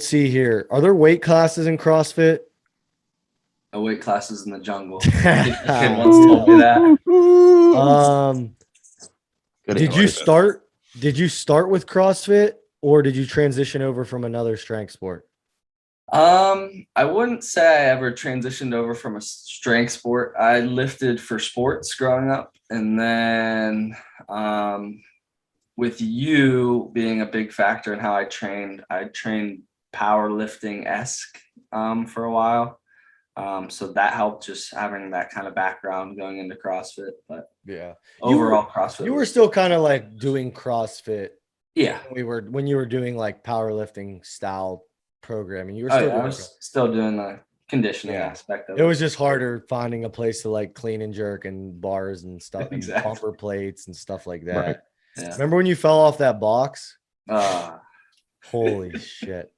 see here. Are there weight classes in CrossFit? Weight classes in the jungle. The kid once told me that. Did you start with CrossFit, or did you transition over from another strength sport? I wouldn't say I ever transitioned over from a strength sport. I lifted for sports growing up, and then with you being a big factor in how I trained powerlifting-esque for a while. So that helped, just having that kind of background going into CrossFit. But yeah, overall CrossFit. You were still kind of like doing CrossFit. Yeah. When you were doing like powerlifting style programming, you were still doing the conditioning aspect of it. It was just harder finding a place to like clean and jerk and bars and stuff, and bumper plates and stuff like that. Right. Yeah. Remember when you fell off that box? Holy shit.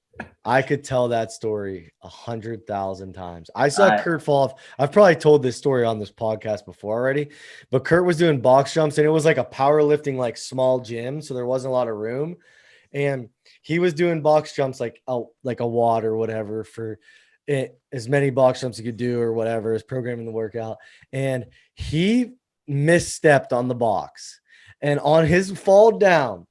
I could tell that story 100,000 times. I saw Curt fall off. I've probably told this story on this podcast before already, but Curt was doing box jumps, and it was like a powerlifting, like small gym. So there wasn't a lot of room. And he was doing box jumps, like a wad or whatever, for as many box jumps he could do or whatever, is programming the workout. And he misstepped on the box, and on his fall down,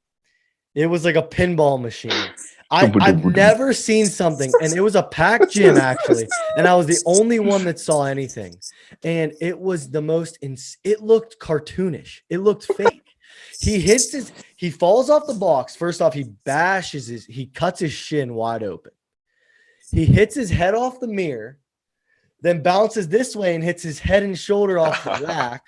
it was like a pinball machine. I've never seen something, and it was a packed gym actually, and I was the only one that saw anything, and it was the most. It looked cartoonish. It looked fake. He falls off the box. First off, he cuts his shin wide open. He hits his head off the mirror, then bounces this way and hits his head and shoulder off the rack.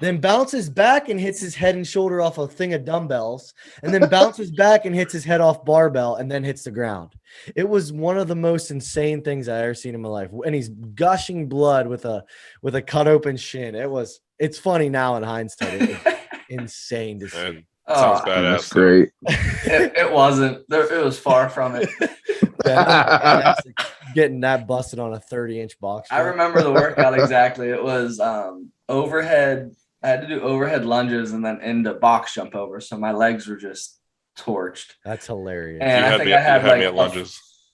Then bounces back and hits his head and shoulder off a thing of dumbbells, and then bounces back and hits his head off barbell, and then hits the ground. It was one of the most insane things I ever seen in my life. And he's gushing blood with a cut open shin. It's funny now in hindsight. It was insane to see. Sounds badass. That's great. It wasn't. It was far from it. Getting that busted on a 30-inch box. I remember the workout exactly. It was overhead. I had to do overhead lunges and then into box jump over. So my legs were just torched. That's hilarious. And I think I had like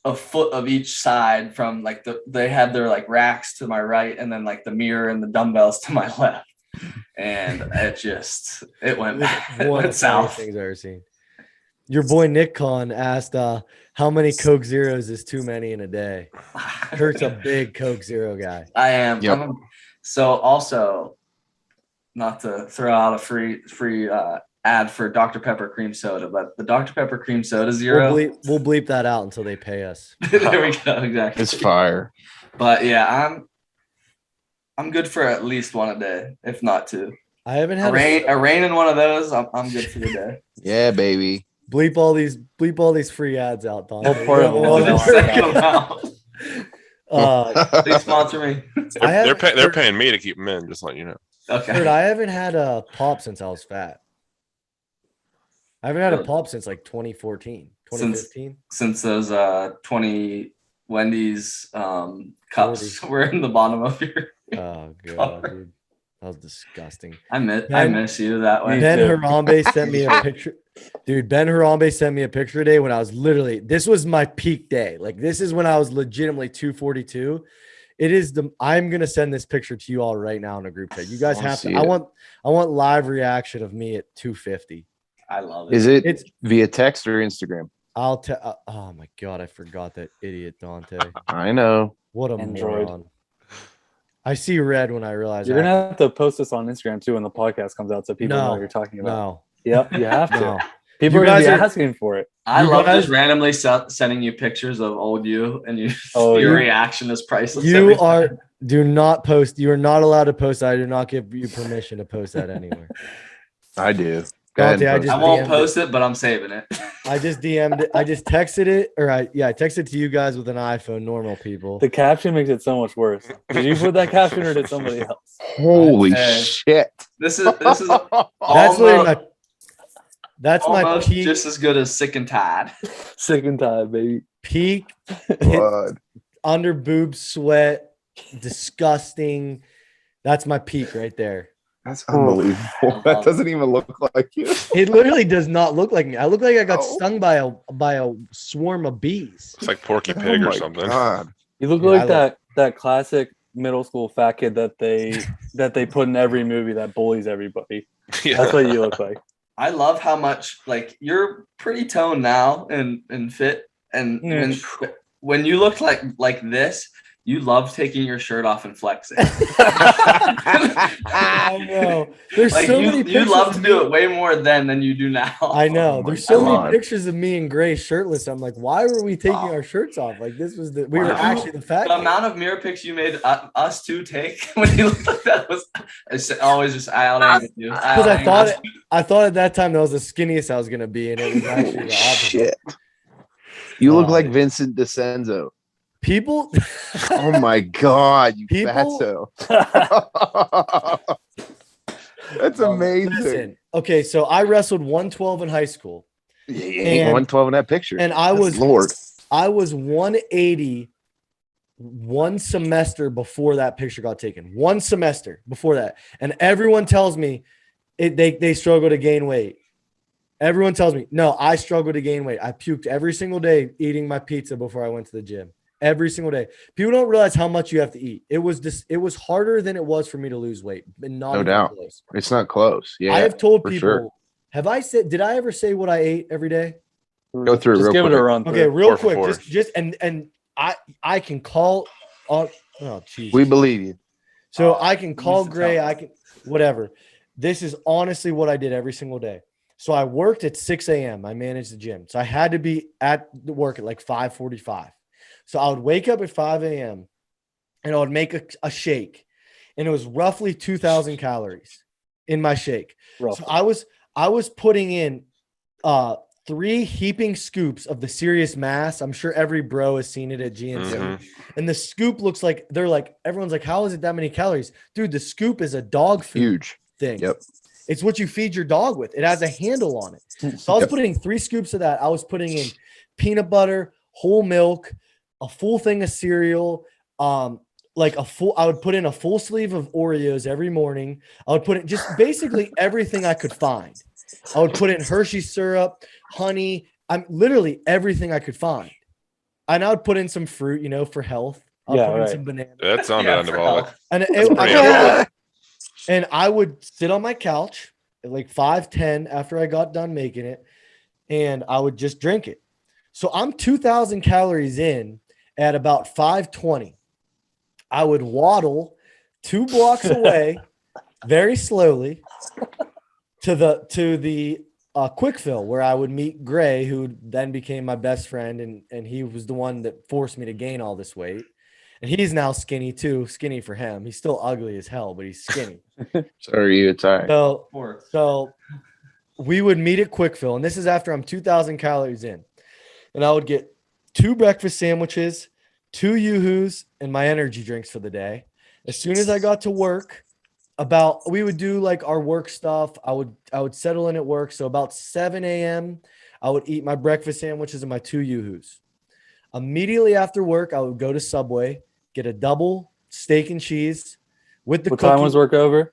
a foot of each side from like they had their like racks to my right, and then like the mirror and the dumbbells to my left. And it went south. Things I've ever seen. Your boy Nick Con asked, how many Coke Zeros is too many in a day? Kurt's a big Coke Zero guy. I am. Yep. So also, not to throw out a free ad for Dr. Pepper cream soda, but the Dr. Pepper cream soda zero. We'll bleep that out until they pay us. There we go. Exactly. It's fire. But yeah, I'm good for at least one a day, if not two. I haven't had a rain in one of those. I'm good for the day. Yeah, baby. Bleep all these free ads out, Don. Please sponsor me. They're paying me to keep them in, just letting you know. Okay. Dude, I haven't had a pop since I was fat. I haven't had a pop since like 2014, 2015. Since those 20 Wendy's cups were in the bottom of your. Oh god, dude. That was disgusting. I miss you that way. Ben Harambe sent me a picture. Dude, Ben Harambe sent me a picture today when I was this was my peak day. Like this is when I was legitimately 242. I'm gonna send this picture to you all right now in a group chat. You guys have to. I want live reaction of me at 250. I love it. It's via text or Instagram? Oh my god, I forgot that idiot Dante. I know. What a Android. moron. I see red when I realize you're gonna have to post this on Instagram too when the podcast comes out so people know what you're talking about. No. Yep, you have to. No. People are gonna be asking for it. I love just randomly sending you pictures of old you and your reaction is priceless. Do not post. You are not allowed to post. I do not give you permission to post that anywhere. I do. Dante, I won't post it, but I'm saving it. I just DM'd it. I just texted it, I texted to you guys with an iPhone, normal people. The caption makes it so much worse. Did you put that caption or did somebody else? Holy shit! This is that's my peak. Just as good as sick and tired. Sick and tired, baby. Peak under boob sweat, disgusting. That's my peak right there. That's unbelievable. That doesn't even look like you. It literally does not look like me. I look like I got stung by a swarm of bees. It's like Porky Pig or something. God. You look like that classic middle school fat kid that they put in every movie that bullies everybody. Yeah. That's what you look like. I love how much you're pretty toned now and fit, and when you look like this. You love taking your shirt off and flexing. I know. There's so many pictures. You love to do it way more then than you do now. I know. There's so many pictures of me and Gray shirtless. I'm like, why were we taking our shirts off? Like this was we were actually the fat. The amount of mirror pics you made us two take when you looked like that was always just out at you. Because I thought at that time that was the skinniest I was gonna be, and it was actually the opposite. Shit. You look like Vincent DeCenzo. People, oh my god, you fatso! That's amazing. Listen, okay, so I wrestled 112 in high school. Yeah, 112 in that picture, and I was 180 one semester before that picture got taken. 1 semester before that, and everyone tells me they struggle to gain weight. Everyone tells me no, I struggle to gain weight. I puked every single day eating my pizza before I went to the gym. Every single day. People don't realize how much you have to eat. It was harder than it was for me to lose weight. No doubt. Close. It's not close. Yeah. I have told people, did I ever say what I ate every day? Go through just real give quick. It a run. Okay, real quick. And I can call geez. We believe you. So I can call Gray, I can whatever. This is honestly what I did every single day. So I worked at 6 a.m. I managed the gym. So I had to be at the work at like 5:45. So I would wake up at 5 a.m. and I would make a shake, and it was roughly 2,000 calories in my shake. Roughly. So I was putting in 3 heaping scoops of the Serious Mass. I'm sure every bro has seen it at GNC. Mm-hmm. And the scoop looks like everyone's like, how is it that many calories? Dude, the scoop is a dog food thing. Yep. It's what you feed your dog with. It has a handle on it. So I was putting 3 scoops of that. I was putting in peanut butter, whole milk, a full thing of cereal, I would put in a full sleeve of Oreos every morning. I would put in just basically everything I could find. I would put in Hershey syrup, honey. I'm literally everything I could find. And I would put in some fruit, for health. Put in some bananas. That sounded anabolic. And I would sit on my couch at like 5:10 after I got done making it, and I would just drink it. So I'm 2,000 calories in at about 5:20. I would waddle 2 blocks away very slowly, to the quick fill where I would meet Gray, who then became my best friend, and he was the one that forced me to gain all this weight. And he's now skinny too. Skinny for him. He's still ugly as hell, but he's skinny. So are you. It's all right. So we would meet at quick fill, and this is after I'm 2,000 calories in, and I would get 2 breakfast sandwiches, 2 Yoo-hoos, and my energy drinks for the day. As soon as I got to work, we would do like our work stuff. I would settle in at work. So about 7 a.m., I would eat my breakfast sandwiches and my 2 Yoo-hoos. Immediately after work, I would go to Subway, get a double steak and cheese with the What time was work over?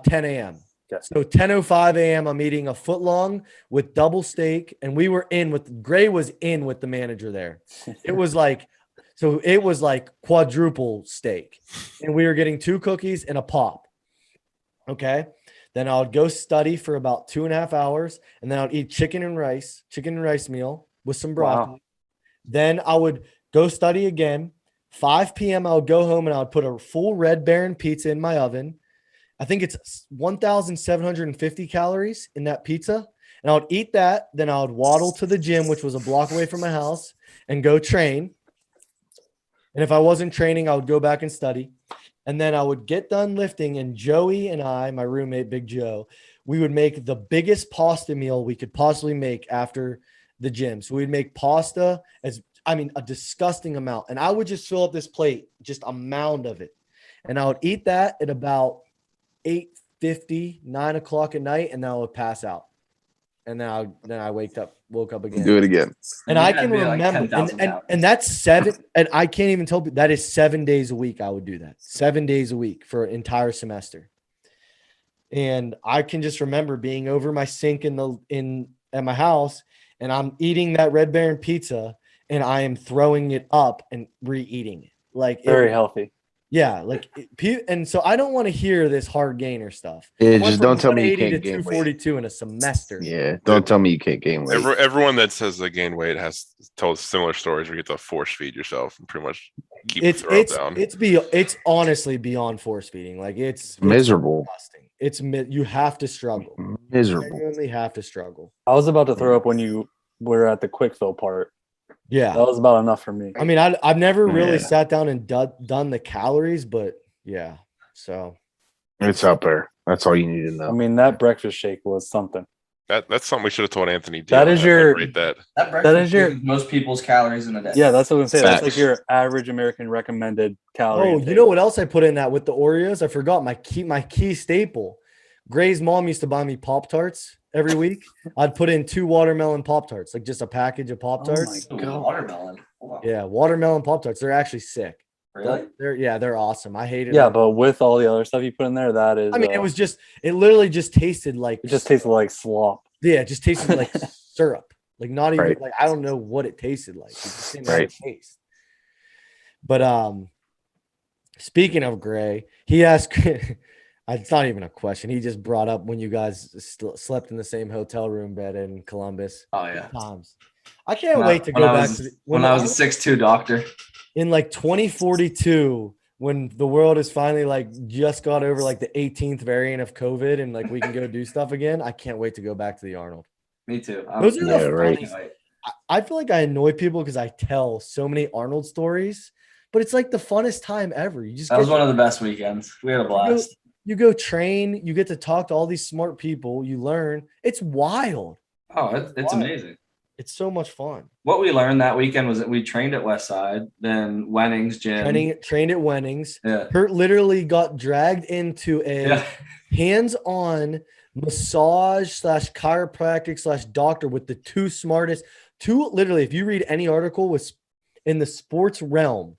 10 a.m. Yes. So 10:05 a.m. I'm eating a foot long with double steak, and Gray was in with the manager there. It was like quadruple steak, and we were getting 2 cookies and a pop. Okay. Then I would go study for about 2.5 hours, and then I would eat chicken and rice meal with some broccoli. Wow. Then I would go study again. 5 p.m. I would go home and I would put a full Red Baron pizza in my oven. I think it's 1,750 calories in that pizza. And I would eat that. Then I would waddle to the gym, which was a block away from my house, and go train. And if I wasn't training, I would go back and study. And then I would get done lifting, and Joey and I, my roommate, Big Joe, we would make the biggest pasta meal we could possibly make after the gym. So we'd make pasta a disgusting amount. And I would just fill up this plate, just a mound of it. And I would eat that at about 8:50, 9 o'clock at night, and then I would pass out. And then I woke up again. Do it again. And I can remember, and that's 7, and I can't even tell you, that is 7 days a week. I would do that 7 days a week for an entire semester. And I can just remember being over my sink at my house, and I'm eating that Red Baron pizza, and I am throwing it up and re-eating it. Like very healthy. Yeah, and so I don't want to hear this hard gainer stuff. Yeah, just don't tell me you can't gain 242 in a semester. Yeah, don't tell me you can't gain weight. Everyone that says they gain weight has told similar stories where you get to force feed yourself and pretty much keep it down. It's honestly beyond force feeding. Like it's miserable. You have to struggle. Miserable. You genuinely have to struggle. I was about to throw up when you were at the quick fill part. Yeah, that was about enough for me. I mean, I've never really sat down and done the calories, but yeah, so it's up there. That's all you need to know. I mean, that breakfast shake was something. That's something we should have told Anthony. That is your most people's calories in a day. Yeah, that's what I was gonna say. That's like your average American recommended calorie. Oh, you know what else I put in that with the Oreos? I forgot my key staple. Gray's mom used to buy me Pop-Tarts every week. I'd put in 2 watermelon Pop-Tarts, like just a package of Pop-Tarts. Oh my God. Watermelon. Wow. Yeah, watermelon Pop-Tarts. They're actually sick. Really? They're awesome. I hated them. them. But with all the other stuff you put in there, that is. I mean, it literally just tasted like. It just tasted like slop. Yeah, it just tasted like syrup. Like not even like I don't know what it tasted like. It's the same taste. But speaking of Gray, he asked. It's not even a question. He just brought up when you guys slept in the same hotel room bed in Columbus. Oh yeah, times. I can't wait to go back to when I was a 6'2" doctor. In like 2042, when the world is finally like just got over like the 18th variant of COVID and like we can go do stuff again. I can't wait to go back to the Arnold. Me too. Those are the funniest. I feel like I annoy people because I tell so many Arnold stories, but it's like the funnest time ever. That was one of the best weekends. We had a blast. You go train, you get to talk to all these smart people, you learn. It's wild. Oh, it's amazing. It's so much fun. What we learned that weekend was that we trained at Westside, then Wenning's gym. Trained at Wenning's. Yeah. Kurt literally got dragged into a hands-on massage / chiropractic / doctor with the 2 smartest. Literally, if you read any article in the sports realm,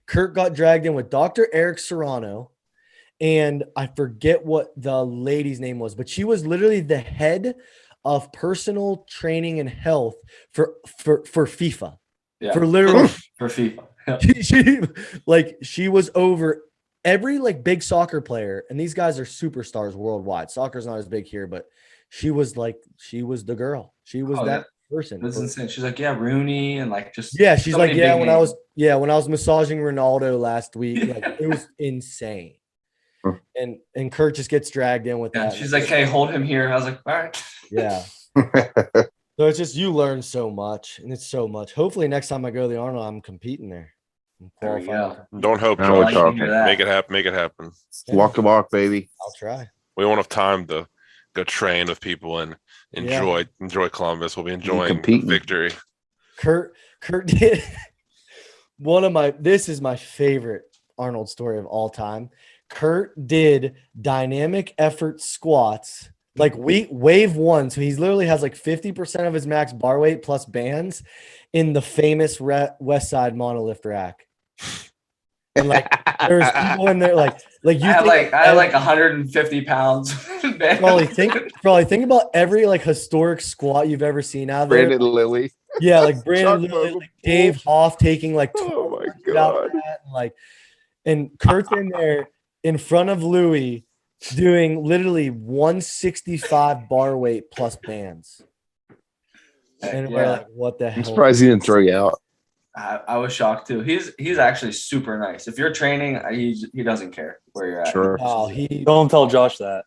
Kurt got dragged in with Dr. Eric Serrano. And I forget what the lady's name was, but she was literally the head of personal training and health for FIFA. Yeah. For literally for FIFA. Yeah. She was over every like big soccer player, and these guys are superstars worldwide. Soccer's not as big here, but she was the girl. She was person. That's insane. She's like, yeah, Rooney, and like just she's like, when I was massaging Ronaldo last week, like it was insane. and Curt just gets dragged in with that. She's like, "Hey, hold him here." I was like, "All right." Yeah. So it's just you learn so much, and it's so much. Hopefully, next time I go to the Arnold, I'm competing there. There we go. Don't hope, Now we're Josh. talking. Make it happen. Make it happen. Yeah. Walk the walk, baby. I'll try. We won't have time to go train with people and enjoy Columbus. We'll be enjoying victory. Curt did this is my favorite Arnold story of all time. Curt did dynamic effort squats, like wave one. So he's literally has like 50% of his max bar weight plus bands in the famous West Side monolift rack. And like there's people in there like you I had like 150 pounds. Probably think about every like historic squat you've ever seen out there. Brandon Lilly. Yeah, like Brandon Lilly, like Dave Hoff taking like oh my god, and Curt's in there in front of Louis doing literally 165 bar weight plus bands. And we're like, what the hell? I'm surprised he didn't throw you out. I was shocked too. He's actually super nice. If you're training, he doesn't care where you're at. Sure. Oh, don't tell Josh that.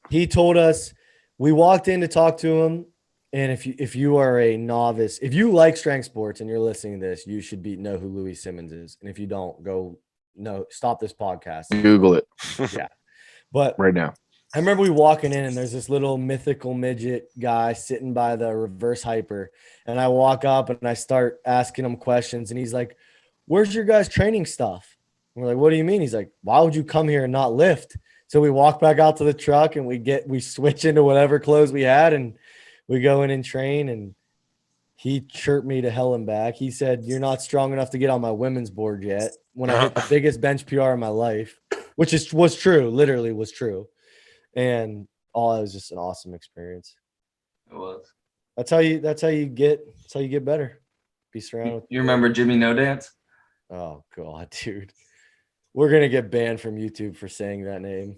He told us, we walked in to talk to him, and if you are a novice, if you like strength sports and you're listening to this, you should know who Louis Simmons is. And if you don't, stop this podcast. Google it. Yeah. But right now. I remember we walking in and there's this little mythical midget guy sitting by the reverse hyper. And I walk up and I start asking him questions. And he's like, "Where's your guys' training stuff?" And we're like, "What do you mean?" He's like, "Why would you come here and not lift?" So we walk back out to the truck and we switch into whatever clothes we had and we go in and train. And he chirped me to hell and back. He said, "You're not strong enough to get on my women's board yet." When I hit the biggest bench PR in my life, which was true, literally was true. And it was just an awesome experience. It was. That's how you get better. Be surrounded with you remember Jimmy No Dance? Oh god, dude. We're gonna get banned from YouTube for saying that name.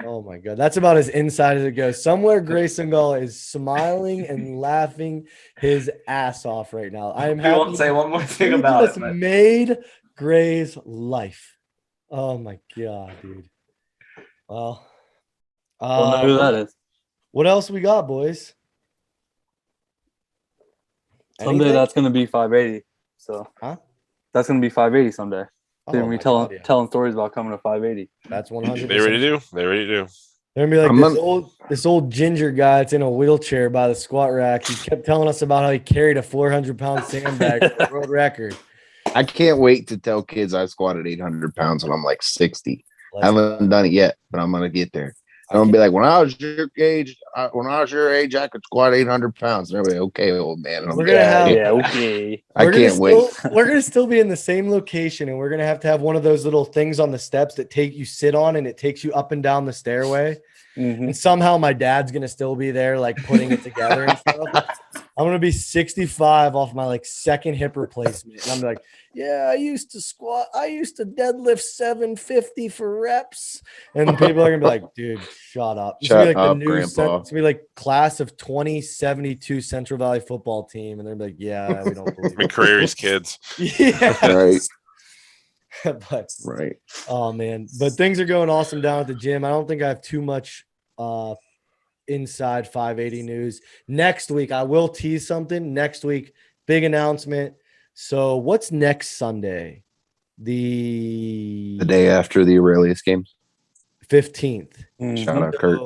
Oh my god. That's about as inside as it goes. Somewhere Grayson Gall is smiling and laughing his ass off right now. I am happy. I won't say one more thing about it. But made Gray's life. Oh my god, dude. Well, don't know who that is. What else we got, boys? Someday that's going to be 580. So, that's going to be 580 someday. Then we telling stories about coming to 580. That's 100%. They ready to do. They're gonna be like this old ginger guy that's in a wheelchair by the squat rack. He kept telling us about how he carried a 400-pound sandbag for the world record. I can't wait to tell kids I squatted 800 pounds when I'm like 60. I haven't done it yet, but I'm gonna get there. I'm gonna be like, when I was your age, I could squat 800 pounds. And everybody, okay, old man. We're gonna have, okay. I can't wait. We're gonna still be in the same location, and we're gonna have one of those little things on the steps that you sit on, and it takes you up and down the stairway. Mm-hmm. And somehow my dad's gonna still be there, like putting it together and stuff. I'm gonna be 65 off my like second hip replacement, and I'm like, yeah, I used to deadlift 750 for reps, and people are gonna be like, dude, shut up. It's gonna be like it's gonna be like class of 2072 Central Valley football team, and they're like, yeah, we don't believe it. McCreary's kids. Yeah, right. But right. Oh man, but things are going awesome down at the gym. I don't think I have too much inside 580 news. Next week, I will tease something. Next week, big announcement. So what's next Sunday? The day after the Aurelius games. 15th. Shout out Curt.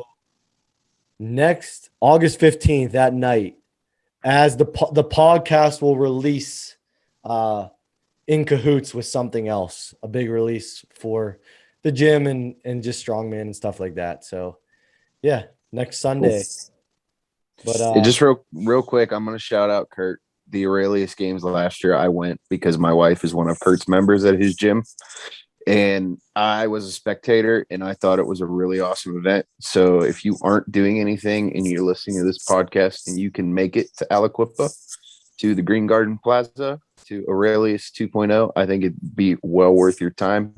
Next August 15th that night, as the podcast will release in cahoots with something else, a big release for the gym and just strongman and stuff like that. So yeah, next Sunday. But just real quick, I'm gonna shout out Curt. The Aurelius games last year, I went because my wife is one of Curt's members at his gym, and I was a spectator, and I thought it was a really awesome event. So if you aren't doing anything and you're listening to this podcast and you can make it to Aliquippa, to the Green Garden Plaza, to Aurelius 2.0, I think it'd be well worth your time.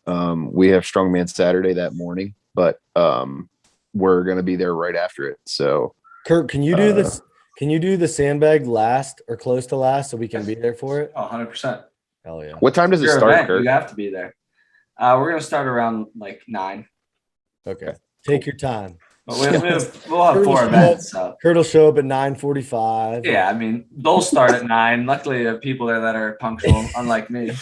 We have Strongman Saturday that morning, but we're going to be there right after it. So Curt, can you do this? Can you do the sandbag last or close to last so we can be there for it? Oh, 100%. Hell yeah. What time does it start, Curt? You have to be there. We're gonna start around like 9. Okay. Take your time. But we'll have 4 events. So Curt will show up at 9:45. yeah, I mean they'll start at 9. Luckily, there are people there that are punctual, unlike me.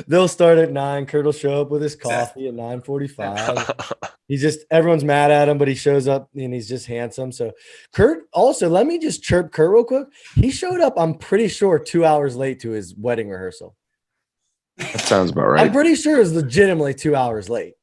They'll start at 9. Curt will show up with his coffee at 9:45. He's just everyone's mad at him, but he shows up and he's just handsome. So Curt, also, let me just chirp Curt real quick. He showed up, I'm pretty sure, 2 hours late to his wedding rehearsal. That sounds about right. I'm pretty sure it was legitimately 2 hours late.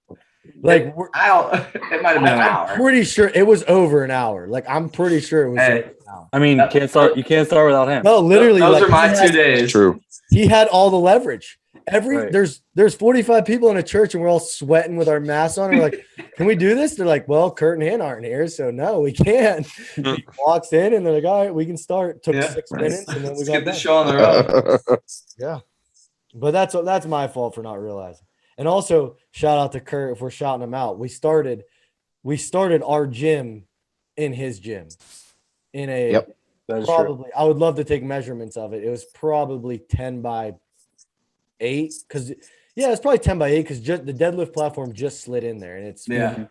Like it might have been an hour. I'm pretty sure it was over an hour. Like I'm pretty sure it was over an hour. I mean, you can't start without him. No, literally, those are my 2 days. True. He had all the leverage. Right. There's 45 people in a church and we're all sweating with our masks on. We're like, can we do this? They're like, well, Curt and Han aren't here, so no, we can't. He walks in and they're like, all right, we can start. Took 6 minutes and then we got get the show on the road. Yeah, but that's my fault for not realizing. And also, shout out to Curt if we're shouting him out. We started our gym in his gym. In a Yep, probably, I would love to take measurements of it. It was probably 10 by 8 because it's probably 10 by 8 because just the deadlift platform just slid in there and it's 8.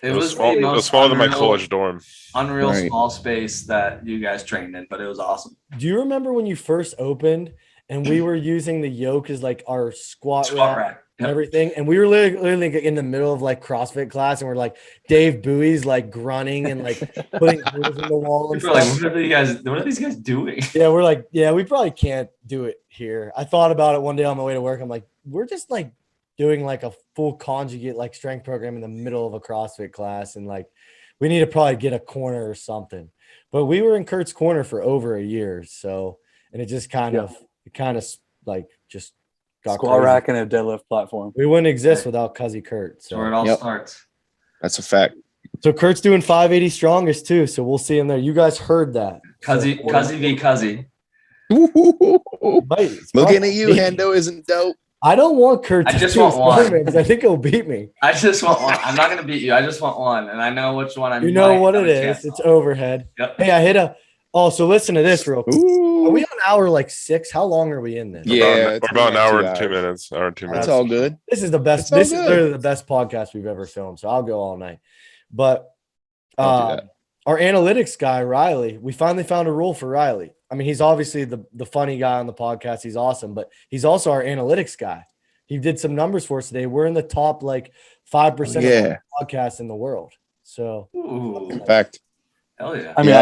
It was smaller than my college dorm. Unreal small space that you guys trained in, but it was awesome. Do you remember when you first opened and we were using the yoke as like our squat rack? And everything, and we were literally in the middle of like CrossFit class, and we're like Dave Bowie's like grunting and like putting holes in the wall. And like, what are these guys doing? Yeah, we're like, yeah, we probably can't do it here. I thought about it one day on my way to work. I'm like, we're just like doing like a full conjugate like strength program in the middle of a CrossFit class, and like we need to probably get a corner or something. But we were in Curt's corner for over a year, so and it just kind of like just. Squat rack and a deadlift platform. We wouldn't exist without Cuzzy Curt. So where it all starts. That's a fact. So Curt's doing 580 strongest too. So we'll see him there. You guys heard that. Cuzzy v Cuzzy. Looking at you, Hendo isn't dope. I don't want Curt. I just want one because I think he'll beat me. I just want one. I'm not gonna beat you. I just want one, and I know which one I'm. You know what it is? It's overhead. Yep. Hey, I hit a. Oh, so listen to this real quick. Are we on hour like 6? How long are we in this? We're about an hour and 2 minutes. Hour and 2 minutes. That's all good. This is the best. This is literally the best podcast we've ever filmed. So I'll go all night. But our analytics guy, Riley, we finally found a rule for Riley. I mean, he's obviously the funny guy on the podcast. He's awesome, but he's also our analytics guy. He did some numbers for us today. We're in the top like 5% of podcasts in the world. So, in fact. Hell yeah! I mean,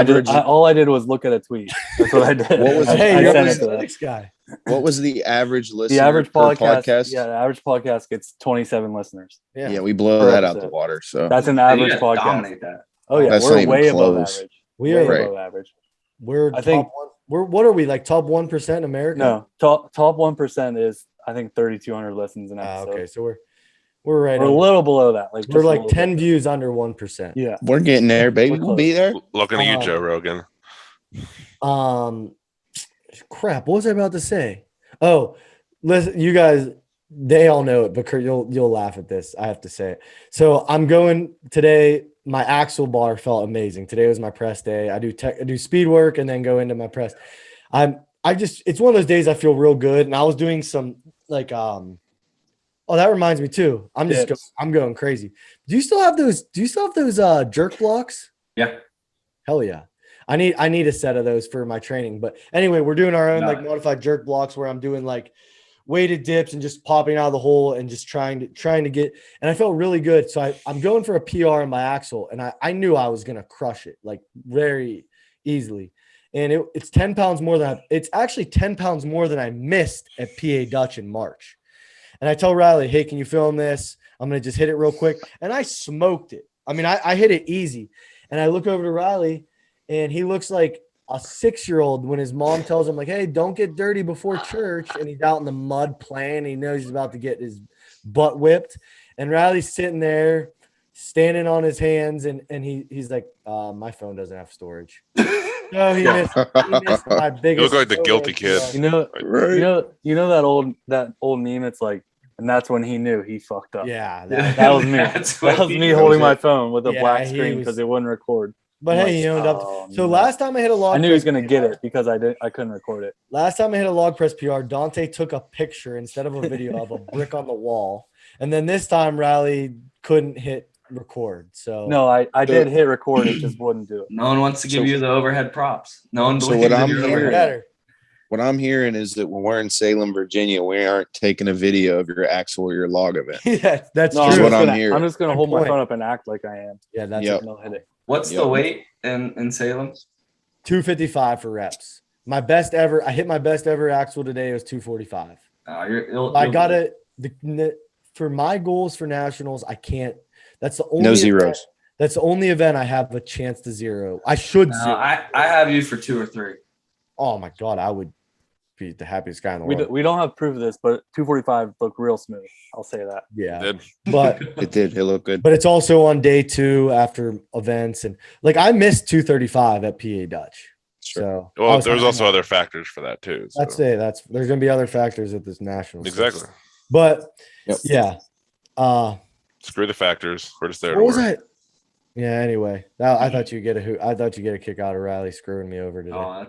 all I did was look at a tweet. That's what I did. What was you're an analytics guy. What was the average listener? The average per podcast. Yeah, the average podcast gets 27 listeners. Yeah, we blow that out the water. So that's an average podcast. Dominate that. Oh yeah, that's we're way above average. We are above average. I think what are we like top 1% in America? No, top 1% is I think 3,200 listens an episode. Okay, so we're right. We're a little below that. Like we're like 10 views under 1%. Yeah, we're getting there, baby. We'll be there. Looking at you, Joe Rogan. Crap. What was I about to say? Oh, listen, you guys. They all know it, but Curt, you'll laugh at this. I have to say it. So I'm going today. My axle bar felt amazing. Today was my press day. I do speed work and then go into my press. It's one of those days I feel real good. And I was doing some like oh, that reminds me too. I'm going crazy. Do you still have those jerk blocks? Yeah. Hell yeah. I need a set of those for my training. But anyway, we're doing our own like modified jerk blocks where I'm doing like weighted dips and just popping out of the hole and just trying to get, and I felt really good. So I'm going for a PR in my axle, and I knew I was gonna crush it like very easily. And it's 10 pounds more than it's actually 10 pounds more than I missed at PA Dutch in March. And I tell Riley, hey, can you film this? I'm going to just hit it real quick. And I smoked it. I mean, I hit it easy. And I look over to Riley, and he looks like a 6-year-old when his mom tells him, like, hey, don't get dirty before church. And he's out in the mud playing. He knows he's about to get his butt whipped. And Riley's sitting there, standing on his hands. And he's like, my phone doesn't have storage. No, he missed my biggest. You look like the guilty kid. You know that old meme. It's like, and that's when he knew he fucked up. Yeah, that was me. That was me holding my phone with a black screen because it wouldn't record. But hey, he owned up. So last time I hit a log, I knew he was gonna get it because I couldn't record it. Last time I hit a log press PR, Dante took a picture instead of a video of a brick on the wall, and then this time Riley couldn't hit record. So no, I did hit record. It just wouldn't do it. No one wants to give you the overhead props. No one. So what I'm believes in hearing, overhead. what I'm hearing is that when we're in Salem, Virginia, we aren't taking a video of your axle or your log event. yeah, that's No, true. what I'm hearing. I'm just gonna hold my point. phone up and act like I am. Yeah, that's Yep. No hitting. What's the weight in Salem? 255 for reps. My best ever. I hit my best ever axle today. It was 245. I got it. For my goals for nationals, I can't. That's the only No event- zeros. That's the only event I have a chance to zero. I should zero. I have you for 2 or 3. Oh my god, I would be the happiest guy in the world. We don't have proof of this, but 245 looked real smooth. I'll say that. Yeah, Did. but It did. It looked good. but it's also on day 2 after events, and like I missed 235 at PA Dutch. So Well, there's also other factors for that too. So. I'd say there's gonna be other factors at this national. Exactly. But Yep. yeah. Screw the factors. We're just there. What to was work. that? Yeah. Anyway, I thought you'd get a kick out of Riley screwing me over today. Oh,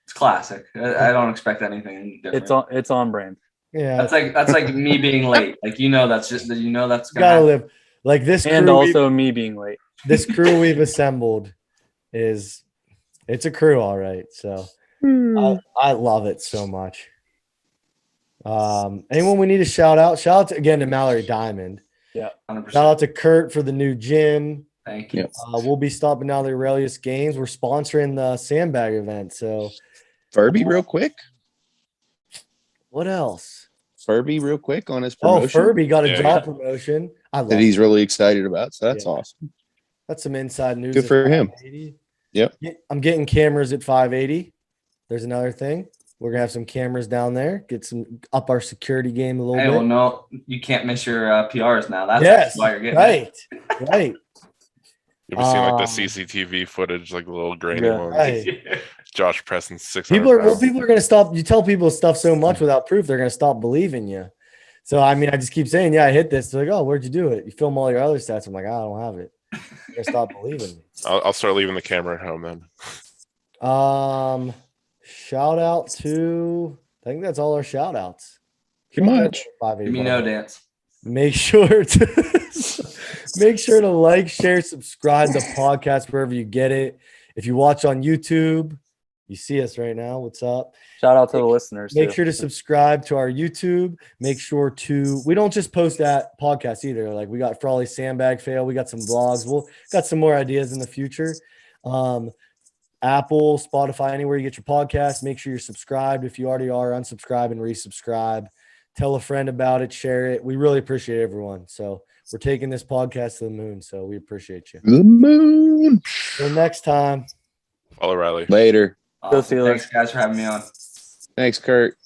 it's classic. I don't expect anything different. It's on brand. Yeah, That's like me being late. Like that's just that's gonna gotta happen. live like this. And crew also me being late. this crew we've assembled it's a crew, all right. So I love it so much. Anyone we need to shout out again to Mallory Diamond. Yeah, 100%. Shout out to Curt for the new gym. Thank you. Yep. We'll be stopping down the Aurelius Games. We're sponsoring the sandbag event. So Furby, real quick. what else? Furby, real quick on his Oh, promotion Furby got a Yeah. job promotion. I love that he's really excited about. So that's Yeah. awesome. That's some inside news. Good at for him. 580. Yep. I'm getting cameras at 580. There's another thing. We're gonna have some cameras down there. Get up our security game a little Hey, bit. well, no, you can't miss your PRs now. That's Yes, why you're getting it. right. You ever seen like the Um, CCTV footage, like the little grainy Yeah. ones? Right. Josh Preston 600 People are pounds. gonna stop. You tell people stuff so much without proof, they're gonna stop believing you. So I mean, I just keep saying, yeah, I hit this. They're like, oh, where'd you do it? You film all your other stats. I'm like, I don't have it. They're gonna stop believing me. I'll start leaving the camera at home then. Shout out to. I think that's all our shout outs. Pretty much. Give me no dance. Make sure to like, share, subscribe to the podcast wherever you get it. If you watch on YouTube, you see us right now. What's up? Shout out to the listeners. Make too. sure to subscribe to our YouTube. Make sure we don't just post that podcast either. Like we got Frawley's sandbag fail. We got some vlogs. We'll got some more ideas in the future. Apple, Spotify, anywhere you get your podcast. Make sure you're subscribed. If you already are, unsubscribe and resubscribe. Tell a friend about it. Share it. We really appreciate everyone. So we're taking this podcast to the moon. So we appreciate you. The moon. Till next time. Follow Riley. Later. Awesome. see you later. Thanks, guys, for having me on. Thanks, Curt.